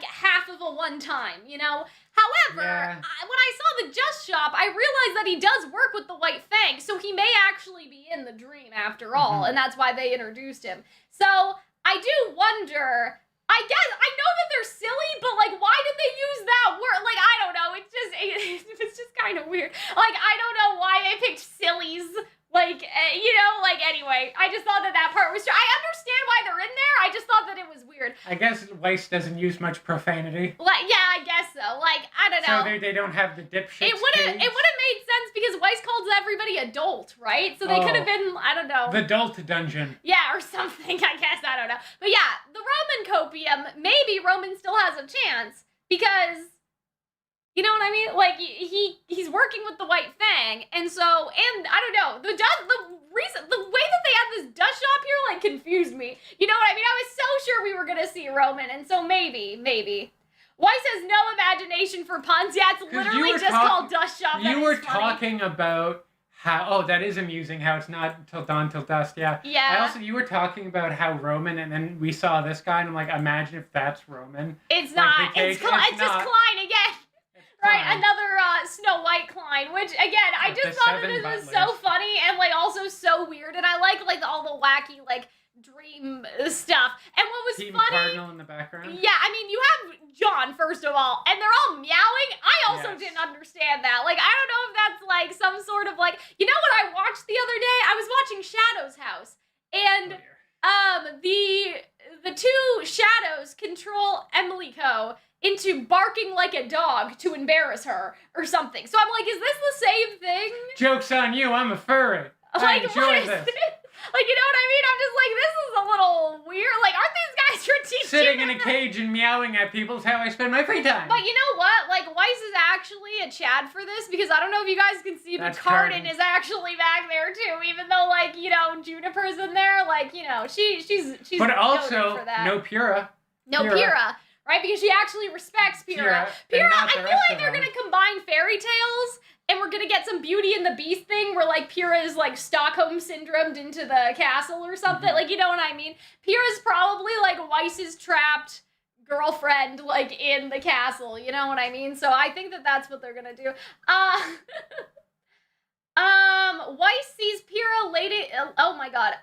half of a one time, you know? However, when I saw the Just Shop, I realized that he does work with the White Fang, so he may actually be in the dream after all, and that's why they introduced him. So, I do wonder, I guess, I know that they're silly, but, like, why did they use that word? Like, I don't know, it's just kind of weird. Like, I don't know why they picked sillies. Like, you know, like, anyway, I just thought that part was true. I understand why they're in there, I just thought that it was weird. I guess Weiss doesn't use much profanity. Like, yeah, I guess so. Like, I don't know. So they don't have the dipshit. It would have made sense because Weiss calls everybody adult, right? So they could have been, I don't know. The adult dungeon. Yeah, or something, I guess, I don't know. But yeah, the Roman copium, maybe Roman still has a chance because... You know what I mean? Like, he's working with the White Fang, and so, and I don't know, the way that they had this dust shop here, like, confused me. You know what I mean? I was so sure we were gonna see Roman, and so maybe. Weiss has no imagination for puns. Yeah, it's literally just called dust shop. You were talking about how, that is amusing, how it's not till dawn till dusk, yeah. Yeah. You were talking about how Roman, and then we saw this guy, and I'm like, imagine if that's Roman. It's not. It's just Klein again. Right, another Snow White Klein, which, again, I just thought that this was so funny and, like, also so weird, and I like, all the wacky, like, dream stuff. And what was Team funny... Cardinal in the background? Yeah, I mean, you have John, first of all, and they're all meowing. I also didn't understand that. Like, I don't know if that's, like, some sort of, like... You know what I watched the other day? I was watching Shadow's House, and the two Shadows control Emily Co. into barking like a dog to embarrass her or something. So I'm like, is this the same thing? Joke's on you, I'm a furry. Like, I enjoy this. Like, you know what I mean? I'm just like, this is a little weird. Like, aren't these guys critiquing? Sitting in a cage and meowing at people is how I spend my free time. But you know what? Like, Weiss is actually a Chad for this because I don't know if you guys can see, but Cardin is actually back there too. Even though, like, you know, Juniper's in there. Like, you know, she's. But also, for that. No Pyrrha. Right? Because she actually respects Pyrrha. Pyrrha, I feel like they're going to combine fairy tales, and we're going to get some Beauty and the Beast thing where, like, Pyrrha is, like, Stockholm syndromed into the castle or something. Like, you know what I mean? Pyrrha's probably, like, Weiss's trapped girlfriend, like, in the castle. You know what I mean? So I think that that's what they're going to do. Weiss sees Pyrrha leading. Oh my god.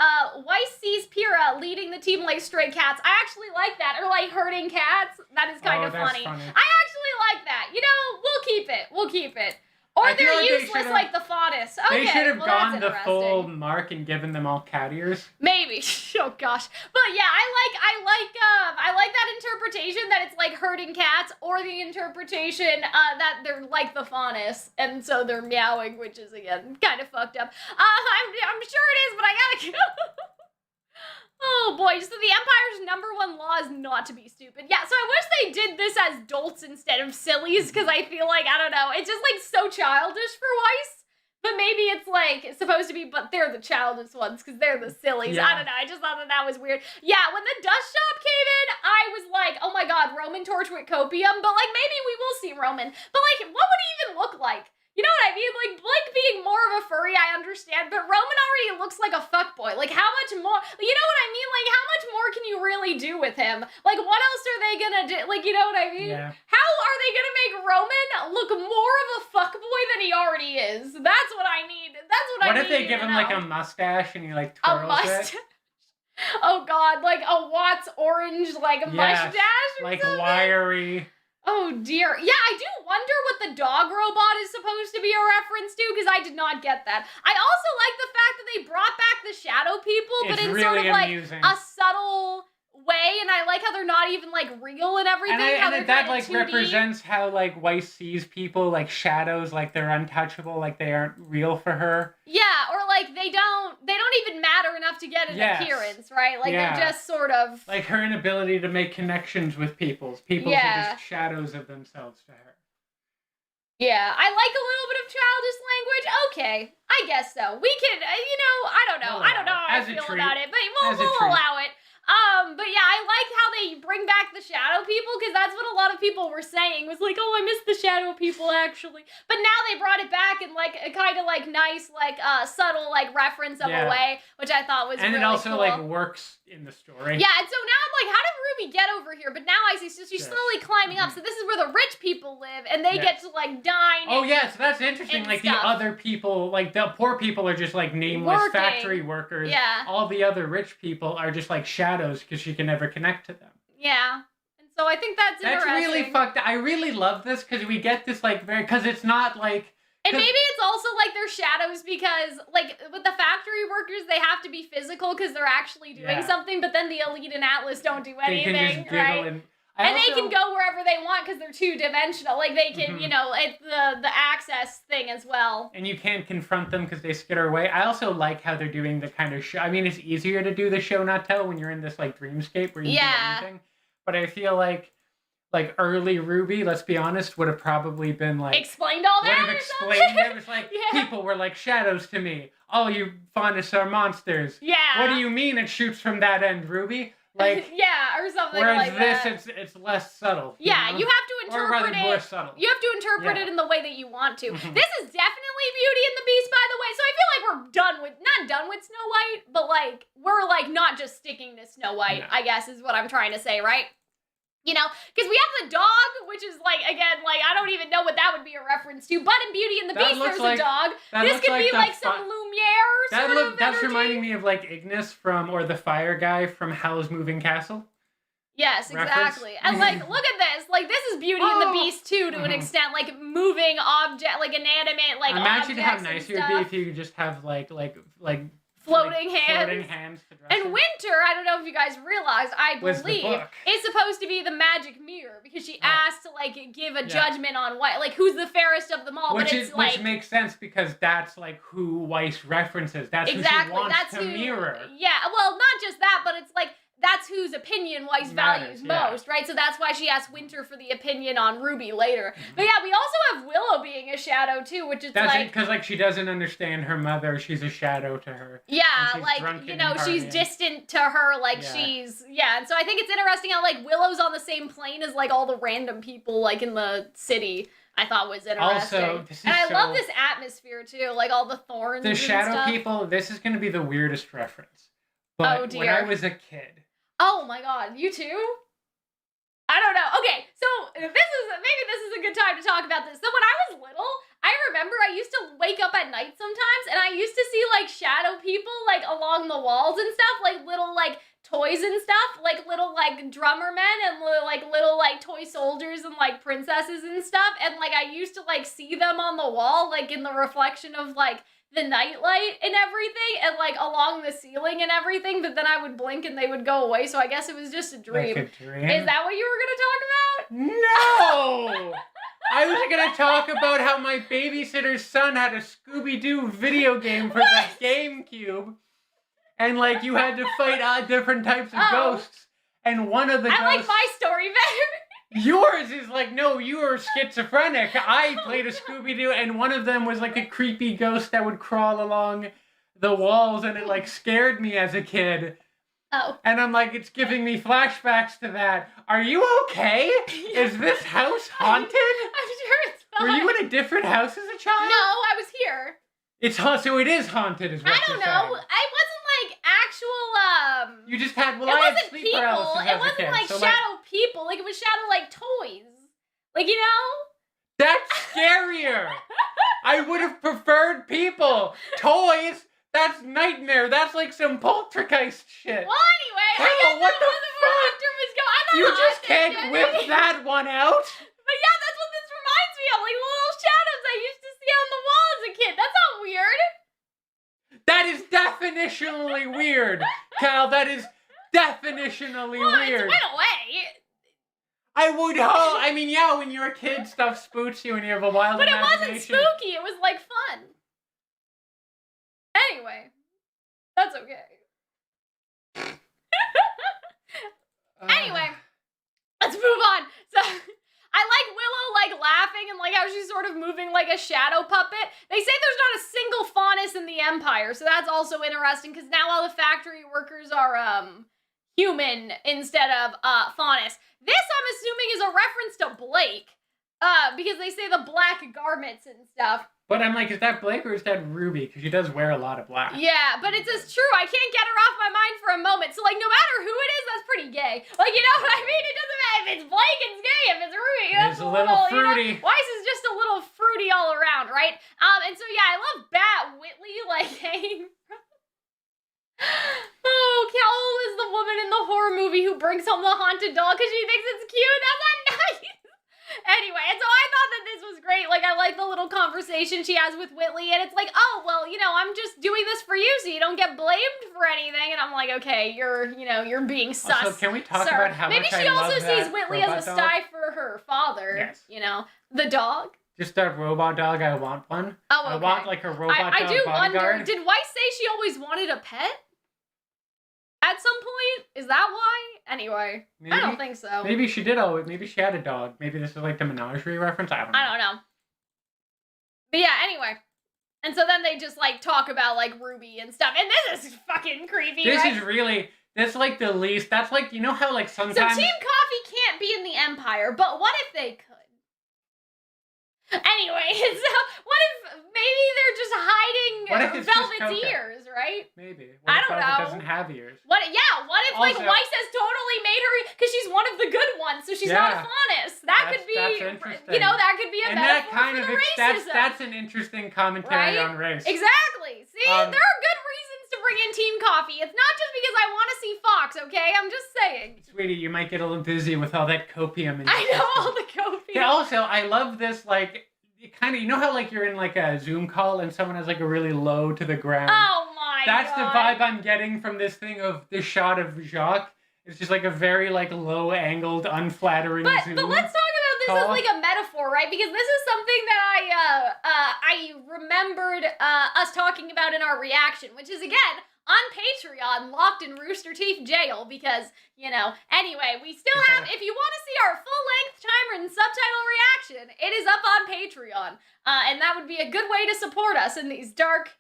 Weiss sees Pyrrha leading the team like stray cats. I actually like that, or like herding cats. That is kind of funny. I actually like that. You know, we'll keep it. We'll keep it. Or they're like useless like the faunus. Okay, they should have gone the full mark and given them all cat ears. Maybe. Oh gosh. But yeah, I like that interpretation that it's like herding cats, or the interpretation that they're like the faunus, and so they're meowing, which is again kind of fucked up. I'm sure it is, but I gotta go. Oh boy, so the Empire's #1 law is not to be stupid. Yeah, so I wish they did this as dolts instead of sillies, because I feel like, I don't know, it's just like so childish for Weiss. But maybe it's like supposed to be, but they're the childish ones because they're the sillies. Yeah. I don't know, I just thought that was weird. Yeah, when the dust shop came in, I was like, oh my god, Roman torch with copium, but like maybe we will see Roman. But like, what would he even look like? You know what I mean? Like, Blake being more of a furry, I understand, but Roman already looks like a fuckboy. Like, how much more? You know what I mean? Like, how much more can you really do with him? Like, what else are they gonna do? Like, you know what I mean? Yeah. How are they gonna make Roman look more of a fuckboy than he already is? That's what I need. That's what I need. What if they give him, like, a mustache and he, like, twirls it? Oh, God. Like, a Watts orange, like, mustache or like, something? wiry. Oh dear. Yeah, I do wonder what the dog robot is supposed to be a reference to, because I did not get that. I also like the fact that they brought back the shadow people, but in really sort of like a subtle way, and I like how they're not even like real and everything. And that like 2D. Represents how like Weiss sees people like shadows, like they're untouchable, like they aren't real for her. Yeah, or like they don't even matter enough to get an appearance, right? Like they're just sort of like her inability to make connections with people are just shadows of themselves to her. Yeah, I like a little bit of childish language. Okay, I guess so. We can, I don't know how I feel about it, but we'll allow it. But yeah, I like how they bring back the shadow people, because that's what a lot of people were saying, was like, oh, I miss the shadow people, actually. But now they brought it back in, like, a kind of, like, nice, like, subtle, like, reference of a way, which I thought was really cool. And it also, like, works in the story. Yeah, and so now I'm like, how did RWBY get over here? But now I see, so she's slowly climbing up, so this is where the rich people live, and they get to, like, dine. Oh, yeah, so that's interesting. Like, the other people, like, the poor people are just, like, nameless factory workers. Yeah. All the other rich people are just, like, shadows, because she can never connect to them. Yeah. And so I think that's interesting. That's really fucked. I really love this, because we get this, like, because it's not, like... And maybe it's also, like, they're shadows because, like, with the factory workers, they have to be physical because they're actually doing something, but then the Elite and Atlas don't do anything, they can just right? And they can go wherever they want because they're two-dimensional. Like, they can, it's the access thing as well. And you can't confront them because they skitter away. I also like how they're doing the kind of show. I mean, it's easier to do the show not tell when you're in this, like, dreamscape where you do anything. But I feel like early RWBY, let's be honest, would have probably been like... Explained all that? Would have explained it. It was like, people were like shadows to me. All you faunus are monsters. Yeah. What do you mean it shoots from that end, RWBY? Like... or something like that. Whereas this, it's less subtle. Yeah, you have to interpret or rather more subtle. You have to interpret it in the way that you want to. This is definitely Beauty and the Beast, by the way, so I feel like we're not done with Snow White, but like, we're like not just sticking to Snow White, I guess is what I'm trying to say, right? You know, because we have the dog, which is like, again, like, I don't even know what that would be a reference to, but in Beauty and the Beast, there's a dog. This could be like some Lumiere sort of That's energy. Reminding me of like Ignis or the fire guy from Howl's Moving Castle. Yes, exactly. And like, look at this. Like, this is Beauty and the Beast too, to an extent. Like, moving object, like inanimate, like imagine how nice it would be if you could just have like floating hands. Floating hands to dress and Winter, I don't know if you guys realize, I believe, is supposed to be the magic mirror, because she asked to like give a judgment on what, like, who's the fairest of them all. Which makes sense, because that's like who Weiss references. That's who she wants to mirror. Yeah, well, not just that, but it's like, that's whose opinion Weiss values most, right? So that's why she asked Winter for the opinion on RWBY later. But yeah, we also have Willow being a shadow too, which is because like she doesn't understand her mother, she's a shadow to her. Yeah, like, she's distant to her, like she's and so I think it's interesting how like Willow's on the same plane as like all the random people like in the city. I thought was interesting. Also, I love this atmosphere too, like all the thorns. The shadow people. This is going to be the weirdest reference. But when I was a kid. Oh my god, you too? I don't know. Okay, so maybe this is a good time to talk about this. So when I was little, I remember I used to wake up at night sometimes, and I used to see, like, shadow people, like, along the walls and stuff, like, little, like, toys and stuff, like, little, like, drummer men and, little, like, toy soldiers and, like, princesses and stuff, and, like, I used to, like, see them on the wall, like, in the reflection of, like, the nightlight and everything, and, like, along the ceiling and everything, but then I would blink and they would go away, so I guess it was just a dream. Like a dream? Is that what you were gonna talk about? No! I was gonna talk about how my babysitter's son had a Scooby-Doo video game for the GameCube. And, like, you had to fight different types of ghosts. And one of the ghosts... I like my story better. Yours is like, no, you were schizophrenic. I played a Scooby-Doo, and one of them was, like, a creepy ghost that would crawl along the walls, and it, like, scared me as a kid. Oh. And I'm like, it's giving me flashbacks to that. Are you okay? Is this house haunted? I'm sure it's fine. Were you in a different house as a child? No, I was here. It's haunted, so it is haunted, is what I don't know. saying. I wasn't like actual. You just had. Well, it I wasn't had sleep people. paralysis as It a wasn't kid, like so shadow people. Like it was shadow like toys. Like you know. That's scarier. I would have preferred people. Toys. That's nightmare. That's like some poltergeist shit. Well, anyway, I guess what that wasn't where Hunter was going. I thought You just Hunter can't did. whip that one out. But yeah, that's what this reminds me of. Like little shadows I used to see on the wall as a kid. That's not weird. That is definitionally weird, Cal. That is definitionally weird. It went away. I would hope. I mean, yeah, when you're a kid, stuff spooks you and you have a wild imagination. But it wasn't spooky. It was like fun. Anyway, that's okay. Anyway, let's move on. So, I like Willow, like, laughing and, like, how she's sort of moving like a shadow puppet. They say there's not a single faunus in the Empire, so that's also interesting, because now all the factory workers are, human instead of, faunus. This, I'm assuming, is a reference to Blake, because they say the black garments and stuff. But I'm like, is that Blake or is that Ruby? Because she does wear a lot of black. Yeah, but it's true. I can't get her off my mind for a moment. So, like, no matter who it is, that's pretty gay. Like, you know what I mean? It doesn't matter if it's Blake, it's gay. If it's Ruby, that's a little fruity. You know? Weiss is just a little fruity all around, right? And so, yeah, I love Whitley, like, hanging from... Oh, Cal is the woman in the horror movie who brings home the haunted doll because she thinks it's cute. That's not nice. Anyway, and so I thought that this was great. Like, I like the little conversation she has with Whitley, and it's like, oh, well, you know, I'm just doing this for you so you don't get blamed for anything. And I'm like, okay, you're being sus. Also, can we talk sir. about how Maybe much she I also love sees that Whitley as a dog? sty for her father. Yes. You know, the dog. Just that robot dog, I want one. Oh, okay. I want, like, a robot dog I do bodyguard. wonder, did Weiss say she always wanted a pet? At some point? Is that why? Anyway, maybe, I don't think so. Maybe she did always. Maybe she had a dog. Maybe this is like the menagerie reference. I don't know. But yeah, anyway. And so then they just like talk about like Ruby and stuff. And this is fucking creepy, This right? is really, that's like the least, that's like, you know how like sometimes... So Team Coffee can't be in the Empire, but what if they could? Anyway, so what if maybe they're just hiding Velvet's ears, right? Maybe. What I if don't Velvet know. doesn't have ears? What if like Also, Weiss has totally made her, because she's one of the good ones, so she's not a faunus. That could be, you know, that could be a metaphor for the racism. That's an interesting commentary on race. Exactly. See, there are good reasons to bring in Team Coffee. It's not just because I want to see Fox, okay? I'm just saying. Sweetie, you might get a little dizzy with all that copium in your I know, all the copium. Yeah, also, I love this, like, kind of, you know how, like, you're in, like, a Zoom call and someone has, like, a really low to the ground? Oh, my That's God. the vibe I'm getting from this thing of this shot of Jacques. It's just, like, a very, like, low-angled, unflattering Zoom. But let's talk about this as, like, a metaphor, right? Because this is something that I remembered us talking about in our reaction, which is, again, on Patreon, locked in Rooster Teeth jail, because, you know, anyway, we still have, if you want to see our full-length timer and subtitle reaction, it is up on Patreon, and that would be a good way to support us in these dark,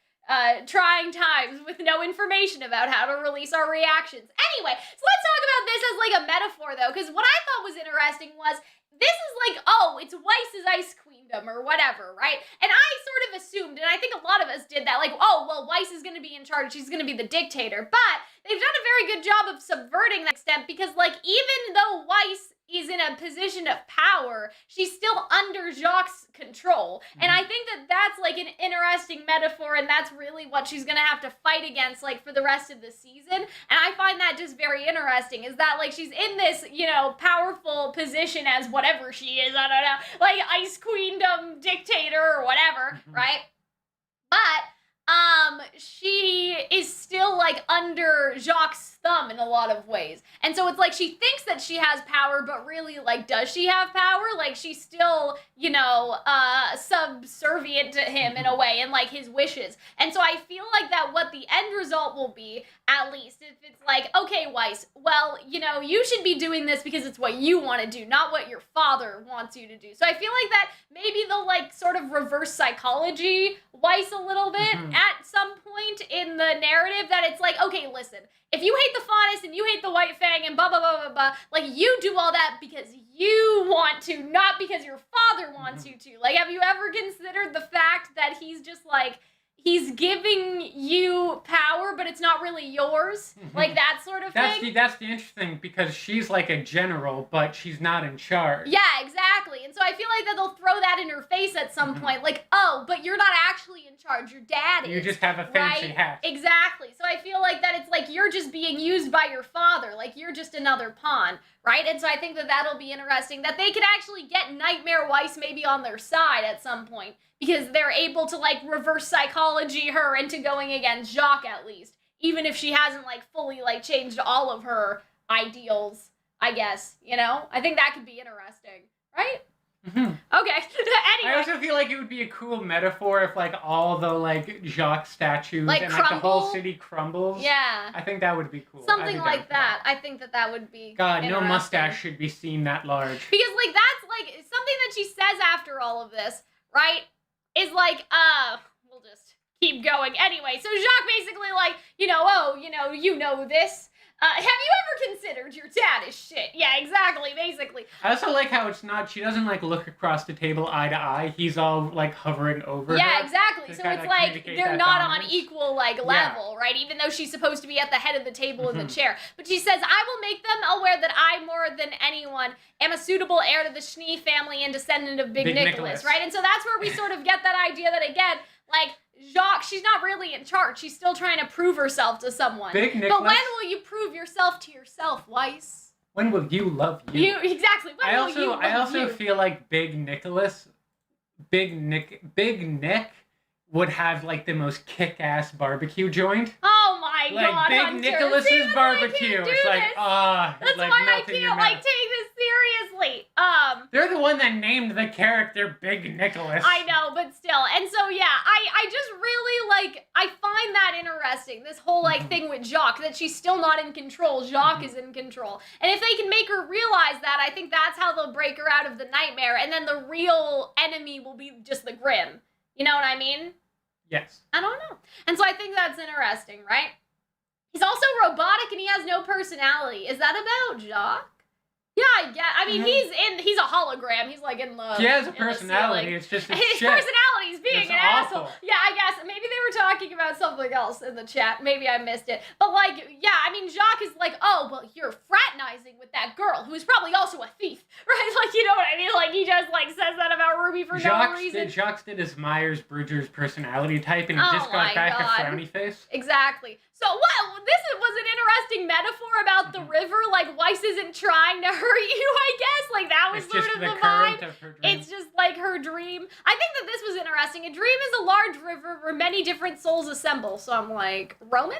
trying times with no information about how to release our reactions. Anyway, so let's talk about this as, like, a metaphor, though, because what I thought was interesting was, this is like, oh, it's Weiss's Ice Queendom or whatever, right? And I sort of assumed, and I think a lot of us did that, like, oh, well, Weiss is going to be in charge, she's going to be the dictator. But they've done a very good job of subverting that extent because, like, even though Weiss is in a position of power, she's still under Jacques' control. And I think that that's like an interesting metaphor, and that's really what she's gonna have to fight against like for the rest of the season. And I find that just very interesting, is that like she's in this, you know, powerful position as whatever she is, I don't know, like Ice Queendom dictator or whatever, right? But she is still like under Jacques' thumb in a lot of ways. And so it's like she thinks that she has power, but really, like, does she have power? Like, she's still, you know, subservient to him in a way, and like his wishes. And so I feel like that what the end result will be, at least, if it's like, okay, Weiss, well, you know, you should be doing this because it's what you want to do, not what your father wants you to do. So I feel like that maybe they'll like sort of reverse psychology Weiss a little bit at some point in the narrative, that it's like, okay, listen, if you hate the Faunus and you hate the White Fang and blah, blah, blah, blah, blah, like, you do all that because you want to, not because your father wants you to. Like, have you ever considered the fact that he's just, like, he's giving you power, but it's not really yours? Like, that sort of thing? That's the interesting, because she's like a general, but she's not in charge. Yeah, exactly. And so I feel like that they'll throw that in her face at some point. Like, oh, but you're not actually in charge. Your dad is. You just have a fancy hat. Exactly. So I feel like that it's like you're just being used by your father. Like, you're just another pawn, right? And so I think that that'll be interesting, that they could actually get Nightmare Weiss maybe on their side at some point, because they're able to, like, reverse psychology her into going against Jacques, at least. Even if she hasn't, like, fully, like, changed all of her ideals, I guess, you know? I think that could be interesting, right? Okay. Anyway. I also feel like it would be a cool metaphor if, like, all the, like, Jacques statues like, and, crumble? like, the whole city crumbles. Yeah. I think that would be cool. Something like that. I think that that would be God, no mustache should be seen that large. Because, like, that's, like, something that she says after all of this, right? Is like, we'll just keep going. Anyway, so Jacques basically like, you know, oh, you know this. Have you ever considered your dad is shit? Yeah, exactly, basically. I also like how it's not, she doesn't like look across the table eye to eye. He's all like hovering over her. Yeah, exactly. So it's like they're not on equal like level, right? Even though she's supposed to be at the head of the table in the chair. But she says, I will make them aware that I, more than anyone, am a suitable heir to the Schnee family and descendant of Big Nicholas, right? And so that's where we sort of get that idea that, again, like, Jacques, she's not really in charge. She's still trying to prove herself to someone. Big Nicholas. But when will you prove yourself to yourself, Weiss? When will you love you? Exactly. When will you love I also you? feel like Big Nick would have like the most kick-ass barbecue joint. Oh my God, like Big Hunter. Nicholas's barbecue. It's like, that's like why I melting your can't mouth. like take this seriously. They're the one that named the character Big Nicholas. I know, but still. And so yeah, I just really like, I find that interesting, this whole like thing with Jacques, that she's still not in control. Jacques is in control. And if they can make her realize that, I think that's how they'll break her out of the nightmare, and then the real enemy will be just the Grimm. You know what I mean? Yes. I don't know. And so I think that's interesting, right? He's also robotic and he has no personality. Is that about Jacques? Yeah, I mean, he's a hologram. He's like in the... He has a personality. It's just his personality is being an awful. asshole. Yeah, I guess. Maybe they were talking about something else in the chat. Maybe I missed it. But like, yeah, I mean, Jacques is like, oh, well, you're fraternizing with that girl who is probably also a thief. Right? Like, you know what I mean? Like, he just like says that about RWBY for no reason. Jacques did his Myers-Briggs personality type, and he just got back a frowny face. Exactly. So what? This was an interesting metaphor about the river. Like, Weiss isn't trying to hurt you, I guess. Like, that was sort of the vibe. It's just like her dream. I think that this was interesting. A dream is a large river where many different souls assemble. So I'm like, Roman?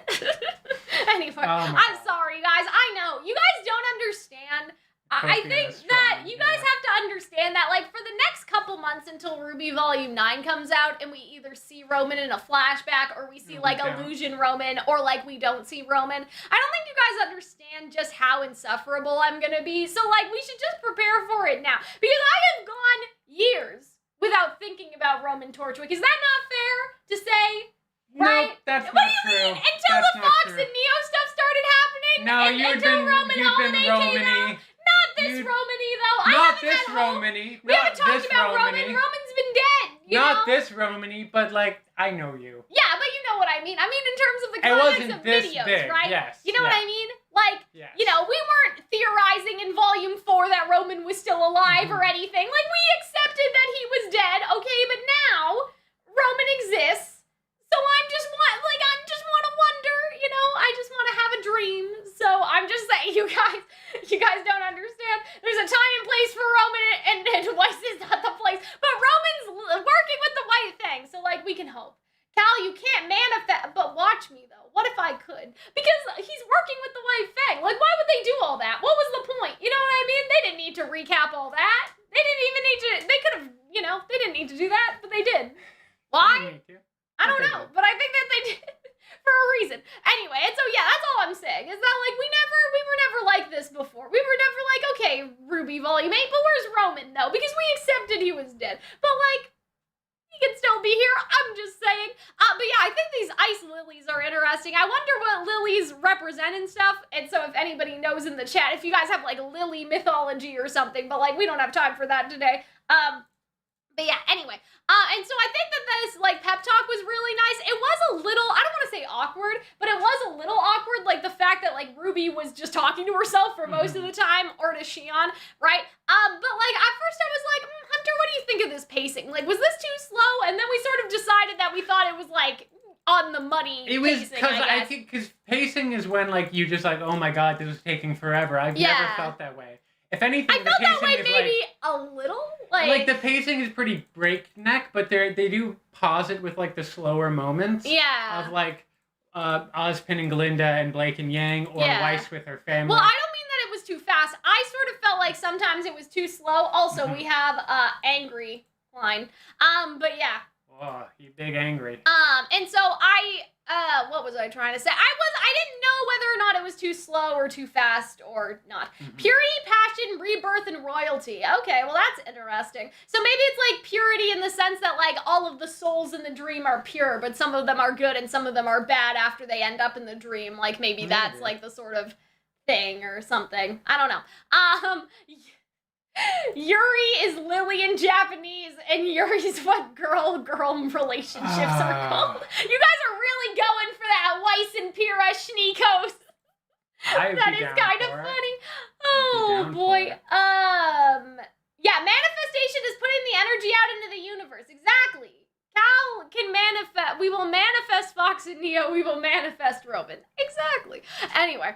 Anyway, I'm sorry, guys. I know. You guys don't understand. I think that you guys have to understand that, like, for the next couple months until RWBY Volume 9 comes out and we either see Roman in a flashback or we see, like, Illusion Roman, or, like, we don't see Roman, I don't think you guys understand just how insufferable I'm gonna be. So, like, we should just prepare for it now. Because I have gone years without thinking about Roman Torchwick. Is that not fair to say? Right? No, that's what not do you true. mean? Until the Fox and Neo stuff started happening? No, you've been Romany. Not this Romany, though. Not this Romany. We haven't talked about Roman. Roman's been dead. Not this Romany, but like, I know you. Yeah, but you know what I mean. I mean in terms of the context of videos, big. right? Yes. You know what I mean? Like, you know, we weren't theorizing in Volume 4 that Roman was still alive or anything. Like, we accepted that he was dead, okay? But now, Roman exists. So I just want to wonder, you know, I just want to have a dream. So I'm just saying, you guys don't understand. There's a time and place for Roman, and Weiss is not the place. But Roman's working with the white thing, so, like, we can hope. Cal, you can't manifest, but watch me, though. What if I could? Because he's working with the white Fang. Like, why would they do all that? What was the point? You know what I mean? They didn't need to recap all that. They didn't even need to, they could have, you know, they didn't need to do that, but they did. Why? I don't know, but I think that they did for a reason. Anyway, and so yeah, that's all I'm saying, is that, like, we were never like this before. We were never like, okay, RWBY Volume 8, but where's Roman, though? Because we accepted he was dead. But, like, he can still be here, I'm just saying. But yeah, I think these ice lilies are interesting. I wonder what lilies represent and stuff, and so if anybody knows in the chat, if you guys have, like, lily mythology or something, but, like, we don't have time for that today. But yeah, anyway. And so I think that this, like, pep talk was really nice. It was a little, I don't want to say awkward, but it was a little awkward, like, the fact that, like, RWBY was just talking to herself for most of the time, or to Xion, right? But, like, at first I was like, Hunter, what do you think of this pacing? Like, was this too slow? And then we sort of decided that we thought it was, like, on the money pacing, was, I think, because pacing is when, like, you just, like, oh my god, this is taking forever. I've never felt that way. If anything, I felt that way maybe a little. Like, the pacing is pretty breakneck, but they do pause it with, like, the slower moments. Yeah. Of, like, Ozpin and Glinda and Blake and Yang, or Weiss with her family. Well, I don't mean that it was too fast. I sort of felt like sometimes it was too slow. Also, we have angry line. But yeah. Oh, you big angry. And so what was I trying to say? I didn't know whether or not it was too slow or too fast or not. Purity, passion, rebirth, and royalty. Okay, well, that's interesting. So maybe it's like purity in the sense that, like, all of the souls in the dream are pure, but some of them are good and some of them are bad after they end up in the dream. Like, maybe that's like the sort of thing or something. I don't know. Yuri is Lily in Japanese, and Yuri's what girl relationships are called. You guys are really going for that Weiss and Pyrrha Schneekos. That is kind of funny. Oh boy. Yeah, manifestation is putting the energy out into the universe. Exactly. Cal can manifest. We will manifest Fox and Neo. We will manifest Roman. Exactly. Anyway.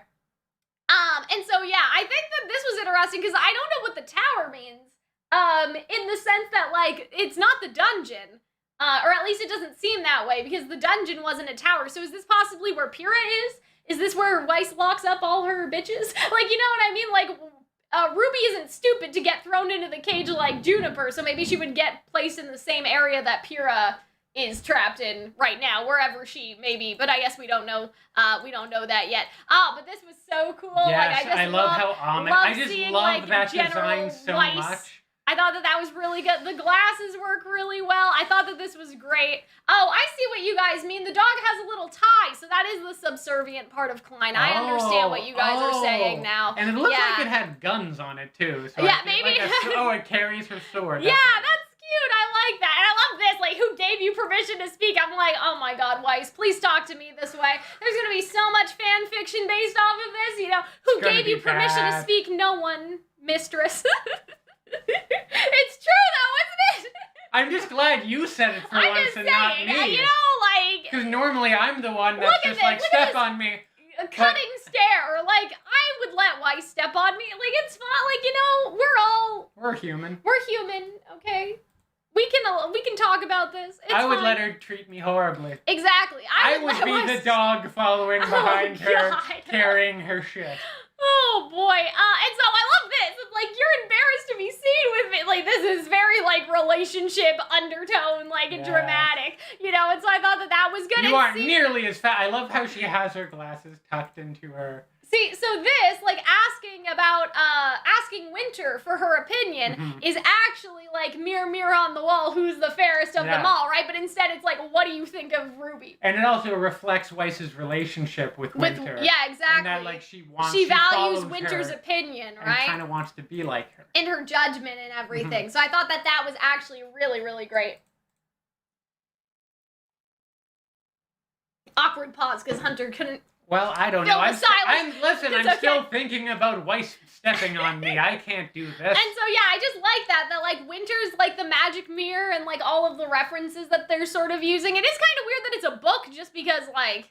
And so, yeah, I think that this was interesting because I don't know what the tower means, in the sense that, like, it's not the dungeon, or at least it doesn't seem that way because the dungeon wasn't a tower. So is this possibly where Pyrrha is? Is this where Weiss locks up all her bitches? Like, you know what I mean? Like, RWBY isn't stupid to get thrown into the cage like Juniper, so maybe she would get placed in the same area that Pyrrha is trapped in right now, wherever she may be, but I guess we don't know that yet. But this was so cool. Yes, like, I love how I just seeing, love like, that design so Weiss. much. I thought that was really good. The glasses work really well. I thought that this was great. Oh, I see what you guys mean. The dog has a little tie, so that is the subservient part of Klein. I understand what you guys are saying now. And it looks like it had guns on it, too. So yeah, maybe. Like it carries her sword. Yeah, that's cute. I like that. And I love this. Like, who gave you permission to speak? I'm like, oh my god, Weiss, please talk to me this way. There's gonna be so much fan fiction based off of this, you know. Who gave you permission to speak? No one, mistress. It's true though, isn't it? I'm just glad you said it for once and not me. You know, like, because normally I'm the one that's just like, step on me. A cutting stare. Like, I would let Weiss step on me. Like, it's fine. Like, you know, we're human. We're human, okay? We can talk about this. It's I would fine. let her treat me horribly. Exactly. I would be the dog following behind her, carrying her shit. Oh boy. And so I love this. It's like, you're embarrassed to be seen with me. Like, this is very, like, relationship undertone, like, dramatic. You know, and so I thought that was good. You aren't nearly as fat. I love how she has her glasses tucked into her. See, so this, like, asking Winter for her opinion is actually, like, mirror, mirror on the wall, who's the fairest of them all, right? But instead it's like, what do you think of RWBY? And it also reflects Weiss's relationship with Winter. Yeah, exactly. And that, like, she values Winter's opinion, right? And kind of wants to be like her. In her judgment and everything. So I thought that was actually really, really great. Awkward pause, because Hunter couldn't Well, I don't know. I'm still thinking about Weiss stepping on me. I can't do this. And so, yeah, I just like that like, Winter's, like, the magic mirror and, like, all of the references that they're sort of using. It is kind of weird that it's a book just because, like,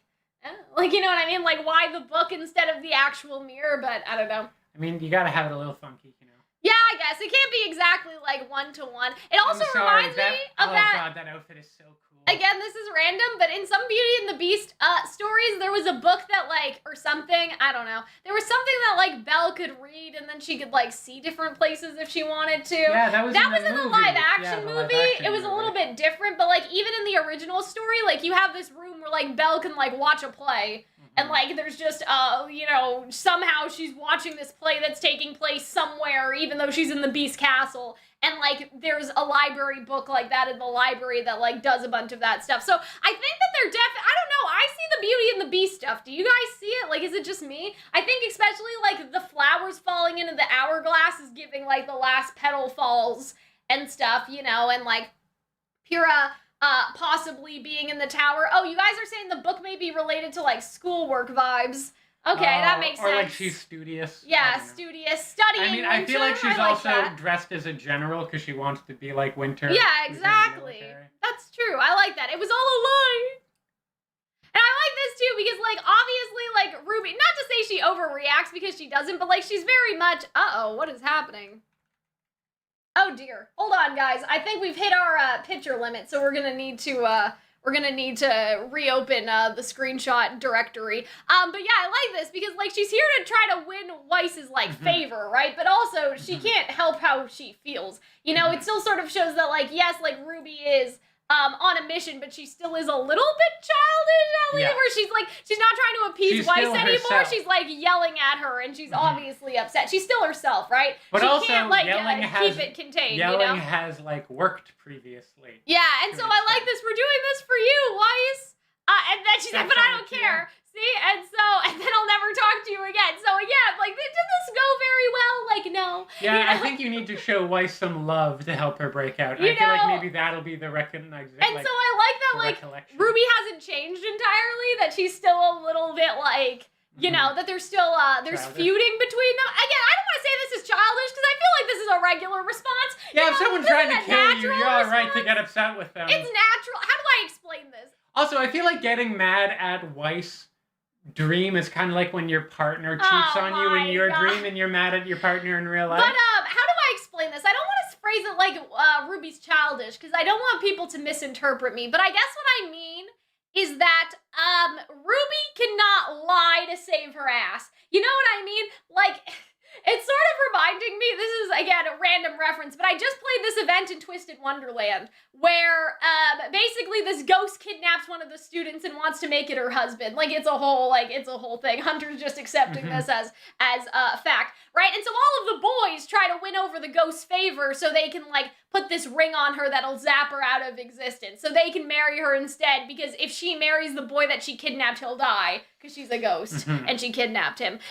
you know what I mean? Like, why the book instead of the actual mirror? But I don't know. I mean, you gotta have it a little funky, you know? Yeah, I guess. It can't be exactly, like, one-to-one. It also reminds me of that... Oh, God, that outfit is so cool. Again, this is random, but in some Beauty and the Beast stories, there was a book that, like, or something, I don't know. There was something that, like, Belle could read, and then she could, like, see different places if she wanted to. Yeah, that was in the live-action movie. It was a little bit different, but, like, even in the original story, like, you have this room where, like, Belle can, like, watch a play. And, like, there's just, you know, somehow she's watching this play that's taking place somewhere, even though she's in the Beast Castle. And, like, there's a library book like that in the library that, like, does a bunch of that stuff. So, I think that they're I don't know, I see the Beauty and the Beast stuff. Do you guys see it? Like, is it just me? I think especially, like, the flowers falling into the hourglass is giving, like, the last petal falls and stuff, you know, and, like, Pyrrha... possibly being in the tower. Oh, you guys are saying the book may be related to, like, schoolwork vibes. Okay, that makes sense. Or, like, she's studious. Yeah, studious, studying. I mean, I feel like she's also dressed as a general because she wants to be like Winter. Yeah, exactly. That's true. I like that. It was all a lie. And I like this, too, because, like, obviously, like, RWBY, not to say she overreacts because she doesn't, but, like, she's very much, what is happening? Oh dear. Hold on, guys. I think we've hit our picture limit, so we're gonna need to reopen the screenshot directory. But yeah, I like this because, like, she's here to try to win Weiss's, like, favor, right? But also she can't help how she feels. You know, it still sort of shows that, like, yes, like, RWBY is on a mission, but she still is a little bit childish, where she's like, she's not trying to appease Weiss anymore. Herself. She's like yelling at her, and she's obviously upset. She's still herself, right? But she also, can't, like, keep it contained. Yelling you know? has, like, worked previously. Yeah, and so I like this. We're doing this for you, Weiss. And then she said, but I don't care. See? And then I'll never talk to you again. So, yeah, like, did this go very well? Like, no. Yeah, you know? I think you need to show Weiss some love to help her break out. I feel like maybe that'll be the recognizing. And so I like that, like, RWBY hasn't changed entirely, that she's still a little bit, like, you know, that there's still, there's feuding between them. Again, I don't want to say this is childish, because I feel like this is a regular response. Yeah, if someone's trying to kill you, you're alright to get upset with them. It's natural. How do I explain this? Also, I feel like getting mad at Weiss' dream is kind of like when your partner cheats on you in your dream and you're mad at your partner in real life. But, how do I explain this? I don't want to phrase it like RWBY's childish, because I don't want people to misinterpret me, but I guess what I mean is that RWBY cannot lie to save her ass. You know what I mean? Like, it's sort of reminding me, this is, again, a random reference, but I just played this event in Twisted Wonderland where basically this ghost kidnaps one of the students and wants to make it her husband. Like, it's a whole thing. Hunter's just accepting this as a fact, right? And so all of the boys try to win over the ghost's favor so they can, like, put this ring on her that'll zap her out of existence. So they can marry her instead, because if she marries the boy that she kidnapped, he'll die, because she's a ghost, and she kidnapped him. And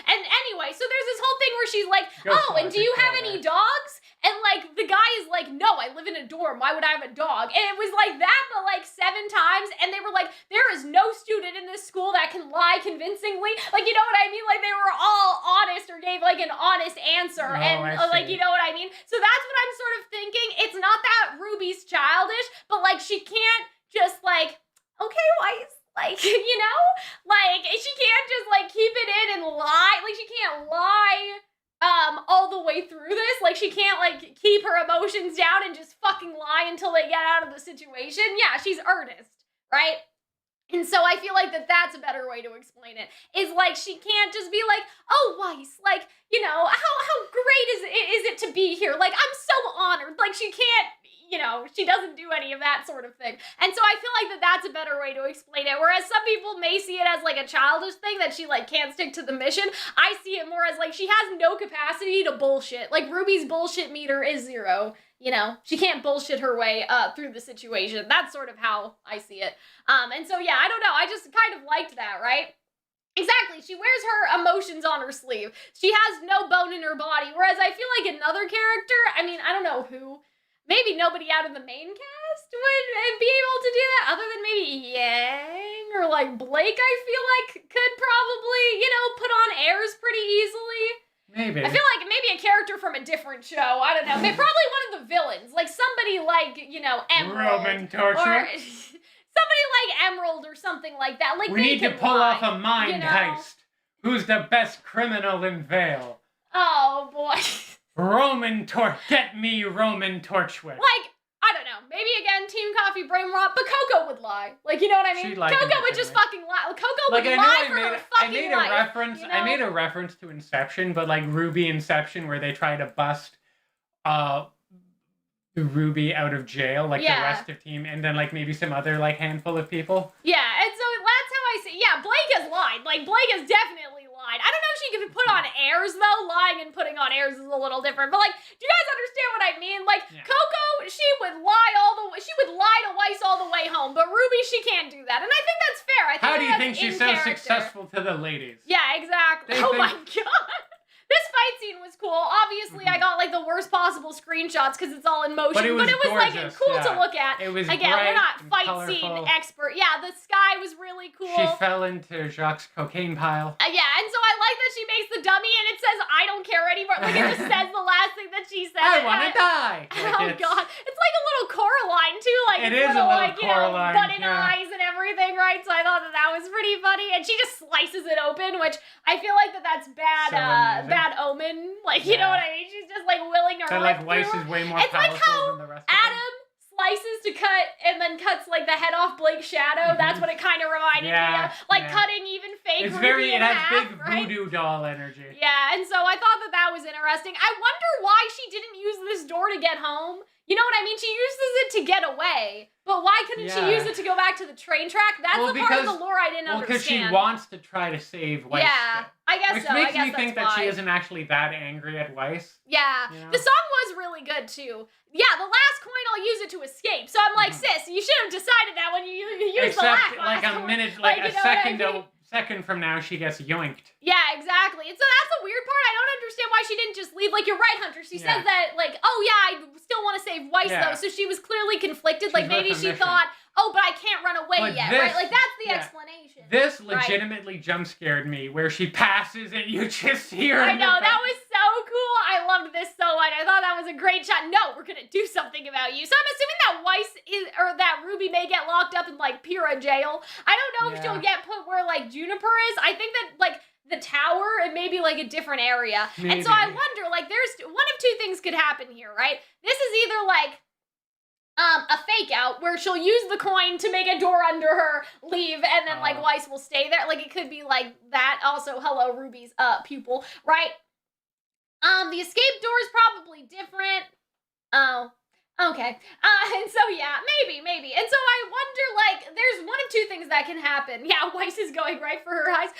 anyway, so there's this whole thing where she's like, oh, and do you have any dogs? And, like, the guy is like, no, I live in a dorm. Why would I have a dog? And it was like that, but, like, 7 times. And they were like, there is no student in this school that can lie convincingly. Like, you know what I mean? Like, they were all honest or gave, like, an honest answer. Like, you know what I mean? So that's what I'm sort of thinking. It's not that RWBY's childish, but, like, she can't just, like, okay, Weiss. Like, you know? Like, she can't just, like, keep it in and lie. Like, she can't lie all the way through this. Like, she can't, like, keep her emotions down and just fucking lie until they get out of the situation. Yeah, she's earnest, right? And so I feel like that's a better way to explain it. Is, like, she can't just be like, oh, Weiss, like, you know, how great is it to be here? Like, I'm so honored. Like, she can't, you know, she doesn't do any of that sort of thing. And so I feel like that's a better way to explain it. Whereas some people may see it as, like, a childish thing that she, like, can't stick to the mission. I see it more as, like, she has no capacity to bullshit. Like, RWBY's bullshit meter is 0. You know, she can't bullshit her way through the situation. That's sort of how I see it. And so, yeah, I don't know. I just kind of liked that, right? Exactly. She wears her emotions on her sleeve. She has no bone in her body. Whereas I feel like another character, I mean, I don't know who, maybe nobody out of the main cast would be able to do that, other than maybe Yang or like Blake. I feel like could probably, you know, put on airs pretty easily. Maybe. I feel like maybe a character from a different show. I don't know. Maybe probably one of the villains, like somebody like, you know, Emerald Roman torture. Somebody like Emerald or something like that. Like we need to pull off a mind heist. Who's the best criminal in Vale? Oh boy. Get me Roman Torchwick. Like, I don't know. Maybe again, Team Coffee brain rot, but Coco would lie. Like, you know what I mean? Coco would just fucking lie. Coco would lie for her fucking life. You know? I made a reference to Inception, but like RWBY Inception, where they try to bust RWBY out of jail, like the rest of team, and then like maybe some other like handful of people. Yeah, and so that's how I say. Yeah, Blake has lied. Like Blake has definitely lied. I don't know if she could put on airs though. Lying and putting on airs is a little different. But like, do you guys understand what I mean? Like Coco, she would lie all the way. She would lie to Weiss all the way home. But RWBY, she can't do that, and I think that's fair. I think how do you think she's so successful to the ladies? Yeah, exactly. My god. This fight scene was cool. Obviously, I got like the worst possible screenshots because it's all in motion, but it was like cool to look at. It was again, we're not fight scene expert. Yeah, the sky was really cool. She fell into Jacques' cocaine pile. Yeah, and so I like that she makes the dummy and it says, "I don't care anymore." Like it just says the last thing that she said. I want to die. Oh god, it's like a little Coraline too. Like it is little, a little like, Coraline, button eyes and everything, right? So I thought that was pretty funny, and she just slices it open, which I feel like that's bad. Bad omen. Like, you know what I mean? She's just, like, willing her life like, Weiss is way more powerful like how than the rest of them. Adam slices to cut and then cuts, like, the head off Blake's shadow. That's what it kind of reminded me of. Like, cutting even fake RWBY in half, big voodoo doll energy. Yeah, and so I thought that was interesting. I wonder why she didn't use this door to get home. You know what I mean? She uses it to get away. But why couldn't she use it to go back to the train track? That's the part of the lore I didn't understand. Well, because she wants to try to save Weiss. Yeah, I guess so. Which makes me think that she isn't actually that angry at Weiss. Yeah. You know? The song was really good, too. Yeah, the last coin, I'll use it to escape. So I'm like, sis, you should have decided that when you used the last coin. Like a minute, second from now, she gets yoinked. Yeah, exactly. And so that's the weird part. I don't understand why she didn't just leave. Like, you're right, Hunter. She says that, like, oh, yeah, I still want to save Weiss, though. So she was clearly conflicted. Like, maybe she thought, oh, but I can't run away yet, right? Like, that's the explanation. This legitimately jump scared me, where she passes and you just hear her. I know, that was so cool. I loved this so much. I thought that was a great shot. No, we're going to do something about you. So I'm assuming that Weiss that RWBY may get locked up in, like, Pyrrha jail. I don't know if she'll get put where, like, Juniper is. I think that, like, the tower, it may be, like, a different area. Maybe. And so I wonder, like, there's one of two things could happen here, right? This is either, like, a fake out where she'll use the coin to make a door under her, leave, and then like Weiss will stay there. Like it could be like that. Also, hello, RWBY's pupil, right? The escape door is probably different. Oh, okay. And so yeah, maybe. And so I wonder, like, there's one of two things that can happen. Yeah, Weiss is going right for her eyes.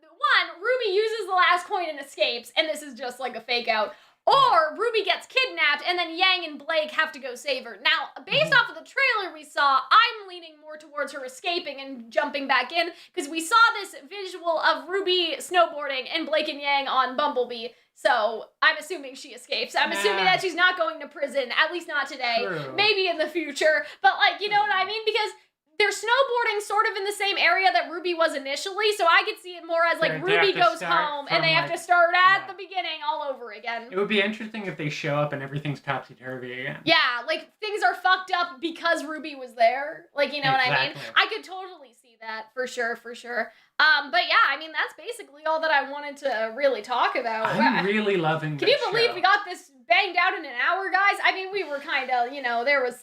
One, RWBY uses the last coin and escapes, and this is just like a fake out. Or RWBY gets kidnapped and then Yang and Blake have to go save her. Now, based off of the trailer we saw, I'm leaning more towards her escaping and jumping back in because we saw this visual of RWBY snowboarding and Blake and Yang on Bumblebee. So I'm assuming she escapes. I'm assuming that she's not going to prison, at least not today. True. Maybe in the future. But like, you know what I mean? Because they're snowboarding sort of in the same area that RWBY was initially, so I could see it more as like RWBY goes home and they have to start at the beginning all over again. It would be interesting if they show up and everything's topsy-turvy again. Yeah, like things are fucked up because RWBY was there. Like, you know what I mean? I could totally see that for sure. But yeah, I mean, that's basically all that I wanted to really talk about. I'm really loving this. Can you believe we got this banged out in an hour, guys? I mean, we were kind of, you know, there was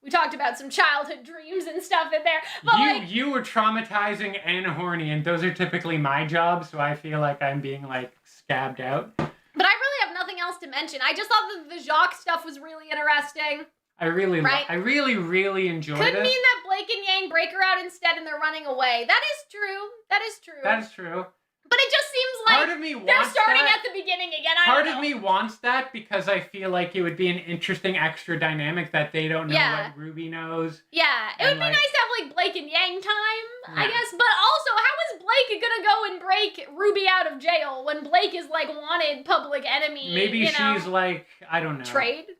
we talked about some childhood dreams and stuff in there. But you were traumatizing and horny, and those are typically my jobs, so I feel like I'm being, like, scabbed out. But I really have nothing else to mention. I just thought that the Jacques stuff was really interesting. I really enjoyed it. Could mean that Blake and Yang break her out instead and they're running away. That is true. But it just seems like they're starting at the beginning again. Part of me wants that because I feel like it would be an interesting extra dynamic that they don't know what RWBY knows. Yeah, it would be nice to have like Blake and Yang time, I guess. But also, how is Blake gonna go and break RWBY out of jail when Blake is like wanted public enemy? Maybe she's like, I don't know. Trade?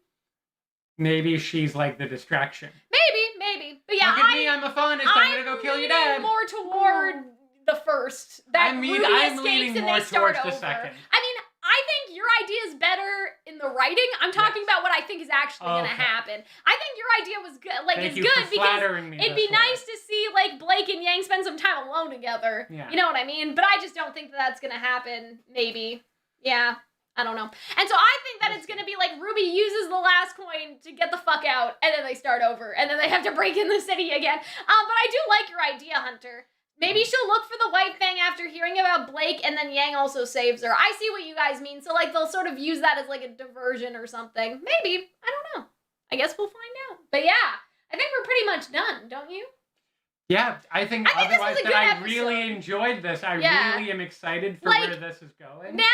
maybe she's like the distraction. Maybe. But yeah, look at me, I'm a faunist. I'm gonna go kill your dad. More toward the first. That I'm leaning more towards the second. I mean, I think your idea is better in the writing. I'm talking about what I think is actually going to happen. I think your idea was good. Like, it's good because it'd be nice to see, like, Blake and Yang spend some time alone together. Yeah. You know what I mean? But I just don't think that that's going to happen. Maybe. Yeah. I don't know. And so I think that it's going to be like RWBY uses the last coin to get the fuck out, and then they start over, and then they have to break in the city again. But I do like your idea, Hunter. Maybe she'll look for the white Fang after hearing about Blake, and then Yang also saves her. I see what you guys mean. So, like, they'll sort of use that as, like, a diversion or something. Maybe. I don't know. I guess we'll find out. But, yeah, I think we're pretty much done, don't you? Yeah, I think otherwise that I really enjoyed this. I really am excited for where this is going. Now,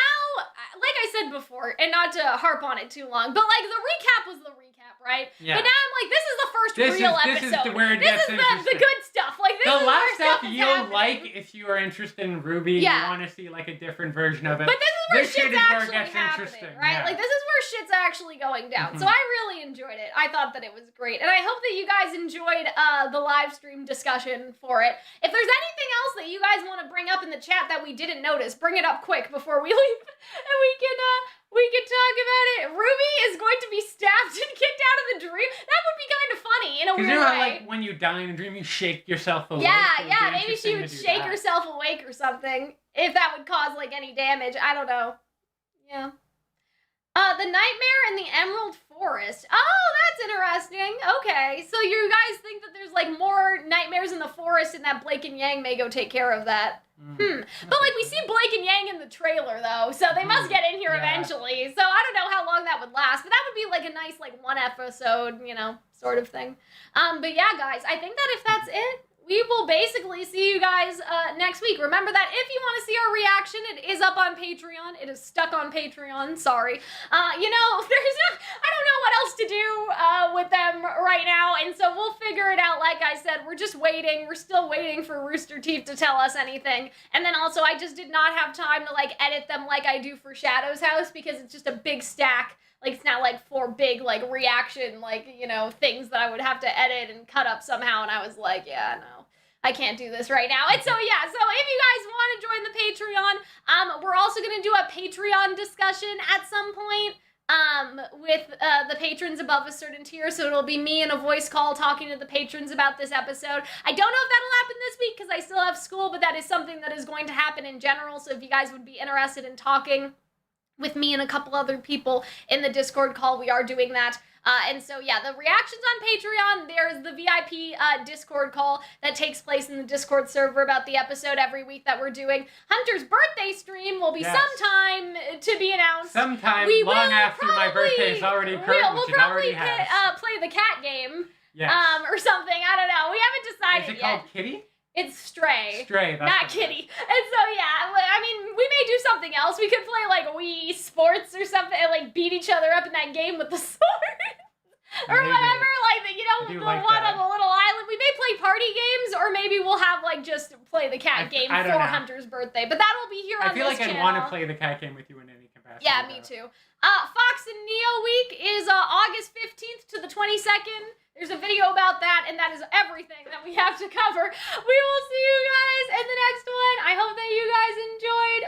like I said before, and not to harp on it too long, but, like, the recap was the recap, right? Yeah. But now I'm like, this is the first real episode. This is where it gets interesting. The good stuff. Like, this is the last stuff you'll like if you are interested in RWBY and you want to see, like, a different version of it. But this is where shit's actually happening, right? Yeah. Like, this is where shit's actually going down. So I really enjoyed it. I thought that it was great. And I hope that you guys enjoyed the live stream discussion for it. If there's anything else that you guys want to bring up in the chat that we didn't notice, bring it up quick before we leave. And we can talk about it. RWBY is going to be stabbed and kicked out of the dream. That would be kind of funny in a weird way. You know how, like, when you die in a dream, you shake yourself awake? Yeah, maybe she would shake herself awake or something. If that would cause, like, any damage. I don't know. Yeah. The Nightmare in the Emerald Forest. Oh, that's interesting. Okay, so you guys think that there's, like, more nightmares in the forest and that Blake and Yang may go take care of that. But, like, we see Blake and Yang in the trailer, though, so they must get in here eventually. So I don't know how long that would last, but that would be, like, a nice, like, one episode, you know, sort of thing. But yeah, guys, I think that if that's it, we will basically see you guys next week. Remember that if you want to see our reaction, it is up on Patreon. It is stuck on Patreon. Sorry. You know, I don't know what else to do with them right now, and so we'll figure it out. Like I said, we're just waiting. We're still waiting for Rooster Teeth to tell us anything. And then also, I just did not have time to, like, edit them like I do for Shadow's House because it's just a big stack. Like, it's not, like, 4 big, like, reaction, like, you know, things that I would have to edit and cut up somehow, and I was like, yeah, no, I can't do this right now. And so, yeah, so if you guys want to join the Patreon, we're also going to do a Patreon discussion at some point, with the patrons above a certain tier, so it'll be me in a voice call talking to the patrons about this episode. I don't know if that'll happen this week, because I still have school, but that is something that is going to happen in general, so if you guys would be interested in talking with me and a couple other people in the Discord call, we are doing that. And so, yeah, the reactions on Patreon, there's the VIP Discord call that takes place in the Discord server about the episode every week that we're doing. Hunter's birthday stream will be sometime to be announced. Sometime long after my birthday is already occurred, we'll probably play the cat game. Yes. Or something. I don't know. We haven't decided yet. Is it called Kitty? It's Stray. Stray, that's not Kitty. And so, yeah, I mean, we may do something else. We could play, like, Wii Sports or something and, like, beat each other up in that game with the sword. Or whatever, like, you know, the one on the little island. We may play party games, or maybe we'll have, like, just play the cat game for Hunter's birthday. But that'll be here on this channel. I feel like I'd want to play the cat game with you in any capacity. Yeah, me too. Fox and Neo Week is August 15th to the 22nd. There's a video about that, and that is everything that we have to cover. We will see you guys in the next one. I hope that you guys enjoyed.